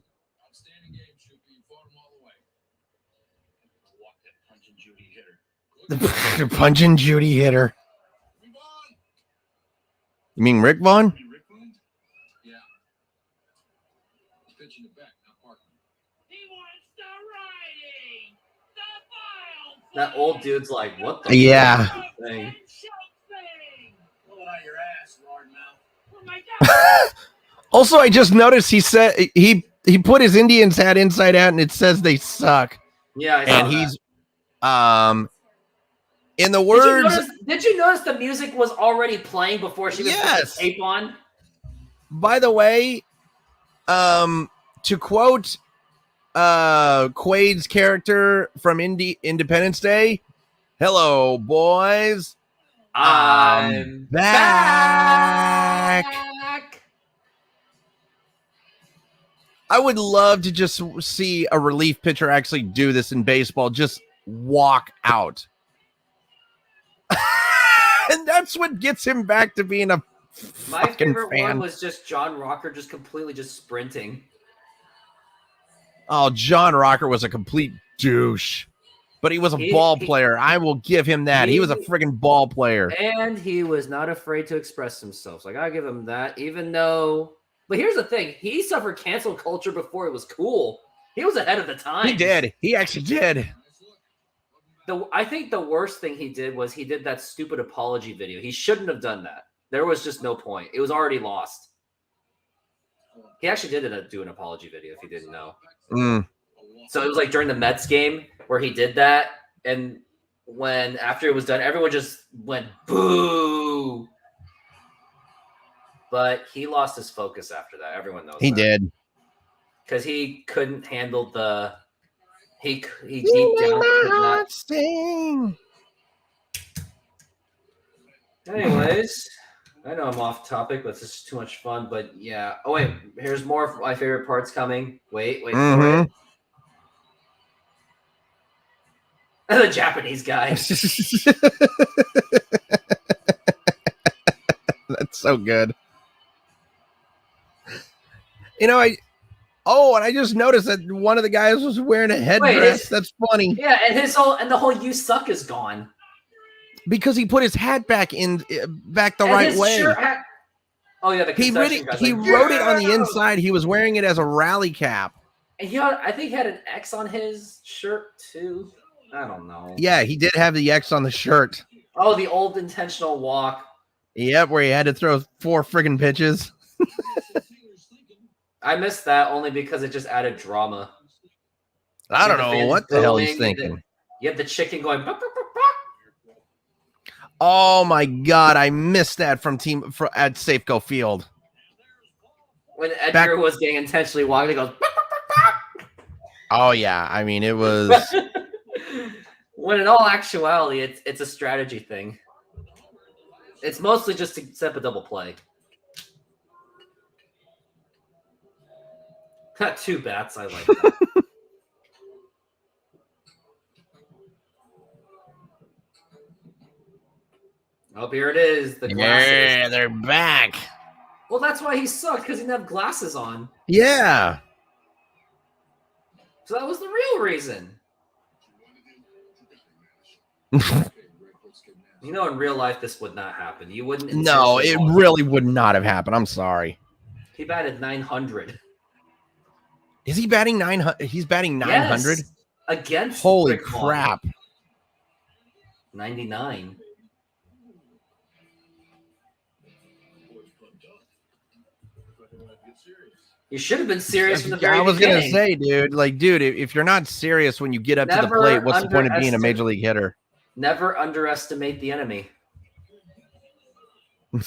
The Punch and Judy hitter. You mean Rick Vaughn? Yeah. He's pitching it back, not parking. He wants the riding. The That old dude's like, what the yeah. thing? Pull it out your ass, Lord Mouth. Oh my God. Also, I just noticed he said he put his Indians hat inside out and it says they suck. Yeah, I saw and that. He's in the words. Did you notice the music was already playing before she was putting the tape on? By the way, to quote Quaid's character from Independence Day. Hello, boys. I'm back. I would love to just see a relief pitcher actually do this in baseball. Just walk out. And that's what gets him back to being a My favorite fan. one was just John Rocker just completely just sprinting. Oh, John Rocker was a complete douche. But he was a ball player. I will give him that. He was a friggin' ball player. And he was not afraid to express himself. So I gotta give him that, even though... But here's the thing. He suffered cancel culture before it was cool. He was ahead of the time. He did. He actually did. I think the worst thing he did was he did that stupid apology video. He shouldn't have done that. There was just no point. It was already lost. He actually did do an apology video, if you didn't know. So it was like during the Mets game where he did that. And when after it was done, everyone just went boo. But he lost his focus after that. Everyone knows he did. Because he couldn't handle the... He deep down could not sing. Anyways, I know I'm off topic, but this is too much fun. But yeah. Oh wait, here's more of my favorite parts coming. Wait for it. The Japanese guy. That's so good. You know, and I just noticed that one of the guys was wearing a headdress. That's funny. Yeah, and the whole "you suck" is gone because he put his hat back the right way. Oh yeah, he wrote it on the inside. He was wearing it as a rally cap. And I think he had an X on his shirt too. I don't know. Yeah, he did have the X on the shirt. Oh, the old intentional walk. Yep, where he had to throw 4 friggin' pitches. I missed that only because it just added drama. I don't know what the hell he's thinking. You have the chicken going. Bah, bah, bah, bah. Oh my god, I missed that at Safeco Field. When Edgar was getting intentionally walked, he goes. Bah, bah, bah, bah. Oh yeah, I mean it was. When in all actuality, it's a strategy thing. It's mostly just to set up a double play. Not 2 bats. I like that. Oh, here it is. The glasses. Yeah, they're back. Well, that's why he sucked, because he didn't have glasses on. Yeah. So that was the real reason. You know, in real life, this would not happen. You wouldn't. No, it really would not have happened. I'm sorry. He batted 900. Is he batting 900? He's batting 900? Yes, against Holy Rick crap. 99. You should have been serious from the very beginning. I was going to say, dude, if you're not serious when you get up to the plate, what's the point of being a major league hitter? Never underestimate the enemy. I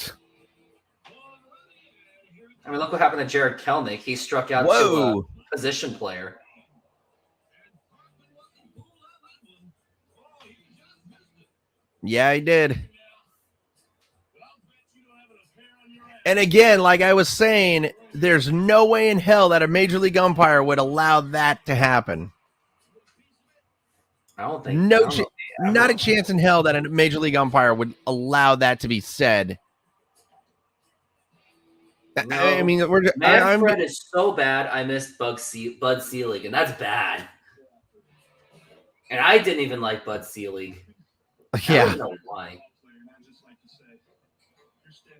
mean, look what happened to Jared Kelnick. He struck out to a position player. Yeah, he did. And again, like I was saying, there's no way in hell that a major league umpire would allow that to happen. I don't think not a chance in hell that a major league umpire would allow that to be said. No. I mean, Manfred is so bad. I missed Bud Selig, and that's bad. And I didn't even like Bud Selig. Yeah. I don't know why.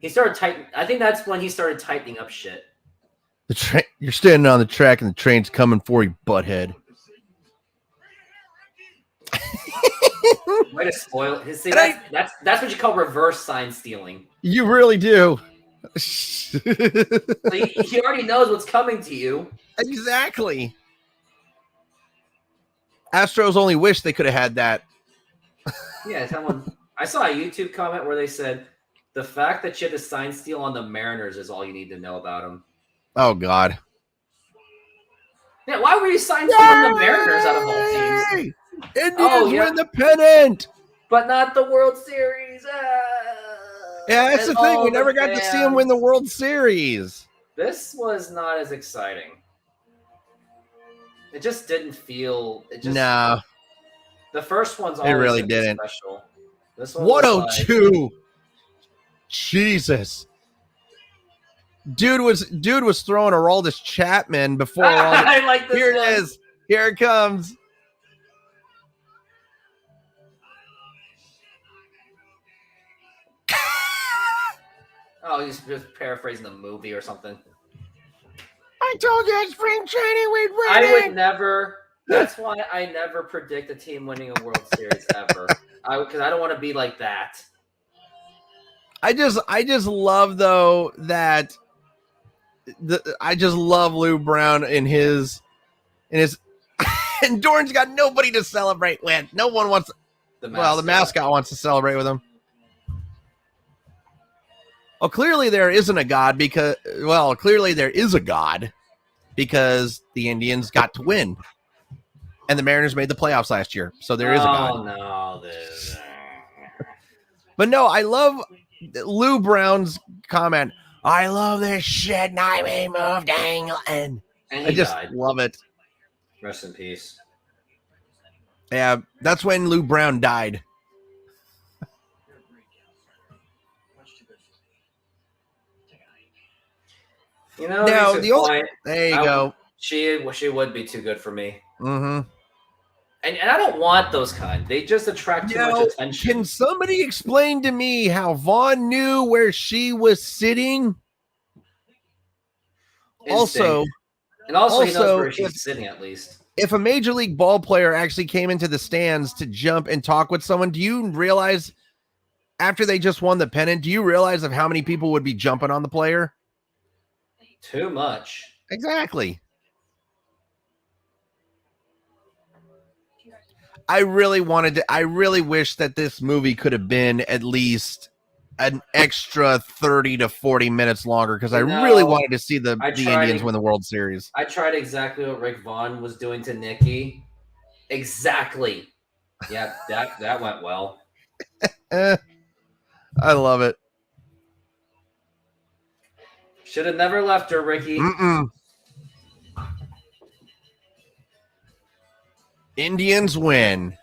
He started tightening. I think that's when he started tightening up shit. You're standing on the track, and the train's coming for you, butthead. Way to spoil it. See, that's what you call reverse sign stealing. You really do. So he already knows what's coming to you. Exactly. Astros only wish they could have had that. Yeah, I saw a YouTube comment where they said the fact that you had to sign steal on the Mariners is all you need to know about them. Oh God. Yeah, why were you signed to the Mariners out of all teams? Indians win the pennant, but not the World Series. Yeah, that's the thing. We never got to see him win the World Series. This was not as exciting. It just didn't feel. No. The first one's always really didn't. Special. This one 102. Like, Jesus. Dude was throwing Aroldis Chapman before. I like this. Here it is. Here it comes. Oh, he's just paraphrasing the movie or something. I told you at spring training we'd win. I would never. That's why I never predict a team winning a World Series ever. Because I don't want to be like that. I just love though that I just love Lou Brown in his and Dorn's got nobody to celebrate with. No one wants. The mascot wants to celebrate with him. Well, clearly there isn't a God because there is a God because the Indians got to win. And the Mariners made the playoffs last year. So there is a God. Oh, no. But no, I love Lou Brown's comment. I love this shit and I may move to England. And I just love it. Rest in peace. Yeah, that's when Lou Brown died. You know, now, there you go. She would be too good for me. Mm-hmm. And I don't want those kind. They just attract too much attention. Can somebody explain to me how Vaughn knew where she was sitting? Also, he knows where she's sitting at least. If a major league ball player actually came into the stands to jump and talk with someone, do you realize after they just won the pennant, do you realize of how many people would be jumping on the player? Too much. Exactly. I really wish that this movie could have been at least an extra 30 to 40 minutes longer because I really wanted to see the Indians win the World Series. I tried exactly what Rick Vaughn was doing to Nikki. Exactly. Yeah, that went well. I love it. Should have never left her, Ricky. Indians win.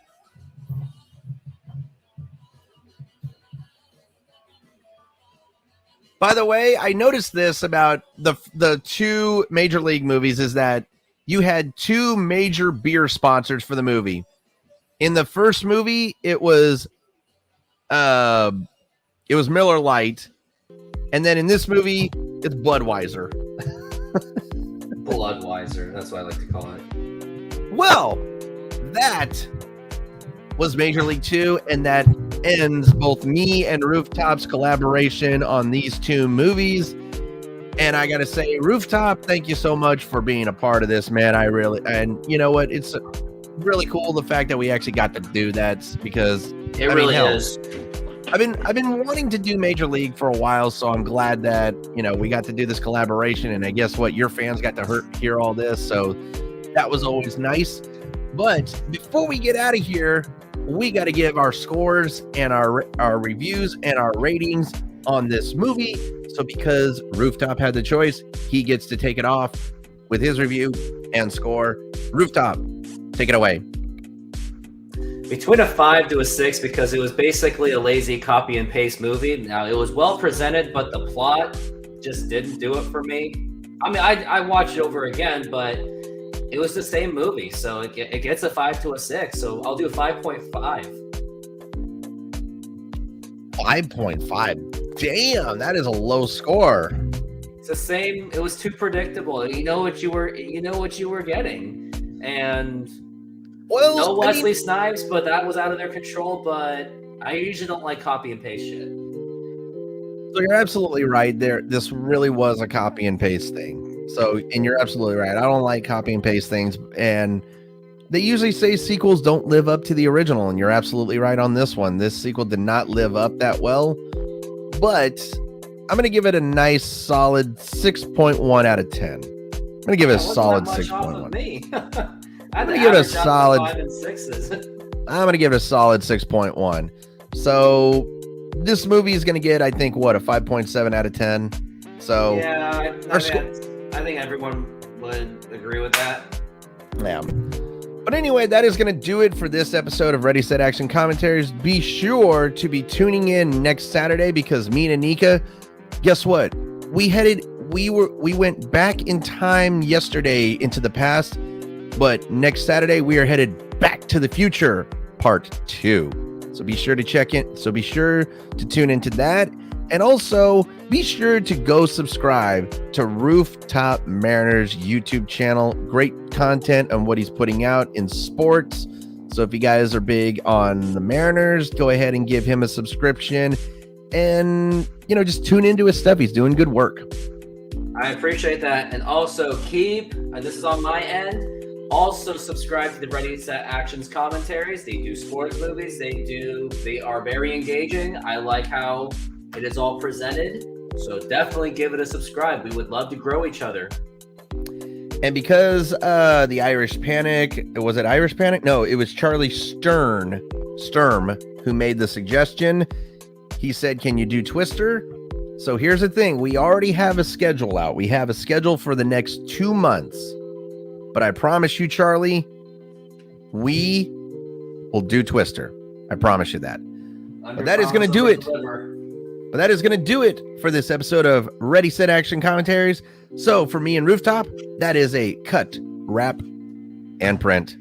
By the way, I noticed this about the two major league movies is that you had two major beer sponsors for the movie. In the first movie, it was Miller Lite, and then in this movie, it's Budweiser. Bloodweiser, that's what I like to call it. Well, that was Major League 2, and that ends both me and Rooftop's collaboration on these two movies. And I gotta say, Rooftop, thank you so much for being a part of this, man. And you know what? It's really cool the fact that we actually got to do that because it really is. I've been wanting to do Major League for a while, so I'm glad that we got to do this collaboration. And I guess what your fans got to hear all this, so that was always nice. But before we get out of here, we got to give our scores and our reviews and our ratings on this movie. So because Rooftop had the choice, he gets to take it off with his review and score. Rooftop, take it away. Between a 5 to a 6 because it was basically a lazy copy and paste movie. Now, it was well presented, but the plot just didn't do it for me. I mean, I watched it over again, but it was the same movie. So it gets a 5 to a 6. So I'll do 5.5. 5.5. Damn, that is a low score. It's the same. It was too predictable. You know what you were getting. And no Wesley Snipes, but that was out of their control. But I usually don't like copy and paste shit. So you're absolutely right there. This really was a copy and paste thing. And you're absolutely right. I don't like copy and paste things. And they usually say sequels don't live up to the original. And you're absolutely right on this one. This sequel did not live up that well. But I'm going to give it a nice solid 6.1 out of 10. going to give it a solid 6.1. I'm going to give it a solid 5 and 6s. I'm going to give it a solid 6.1. So this movie is going to get, I think, what, a 5.7 out of 10. So yeah, I think everyone would agree with that. Yeah. But anyway, that is going to do it for this episode of Ready, Set, Action Commentaries. Be sure to be tuning in next Saturday because me and Anika, guess what? We went back in time yesterday into the past, but next Saturday we are headed back to the future, part 2. So be sure to check in. So be sure to tune into that. And also be sure to go subscribe to Rooftop Mariner's YouTube channel. Great content on what he's putting out in sports. So if you guys are big on the Mariners, go ahead and give him a subscription and, just tune into his stuff. He's doing good work. I appreciate that. And also this is on my end, also subscribe to the Ready, Set, Actions commentaries. They do sports movies. They are very engaging. I like how it is all presented. So definitely give it a subscribe. We would love to grow each other. And because the Irish Panic, was it Irish Panic? No, it was Charlie Sturm who made the suggestion. He said, can you do Twister? So here's the thing. We already have a schedule out. We have a schedule for the next 2 months. But I promise you, Charlie, we will do Twister. I promise you that. But that is going to do it. But that is going to do it for this episode of Ready, Set, Action Commentaries. So for me and Rooftop, that is a cut, wrap, and print.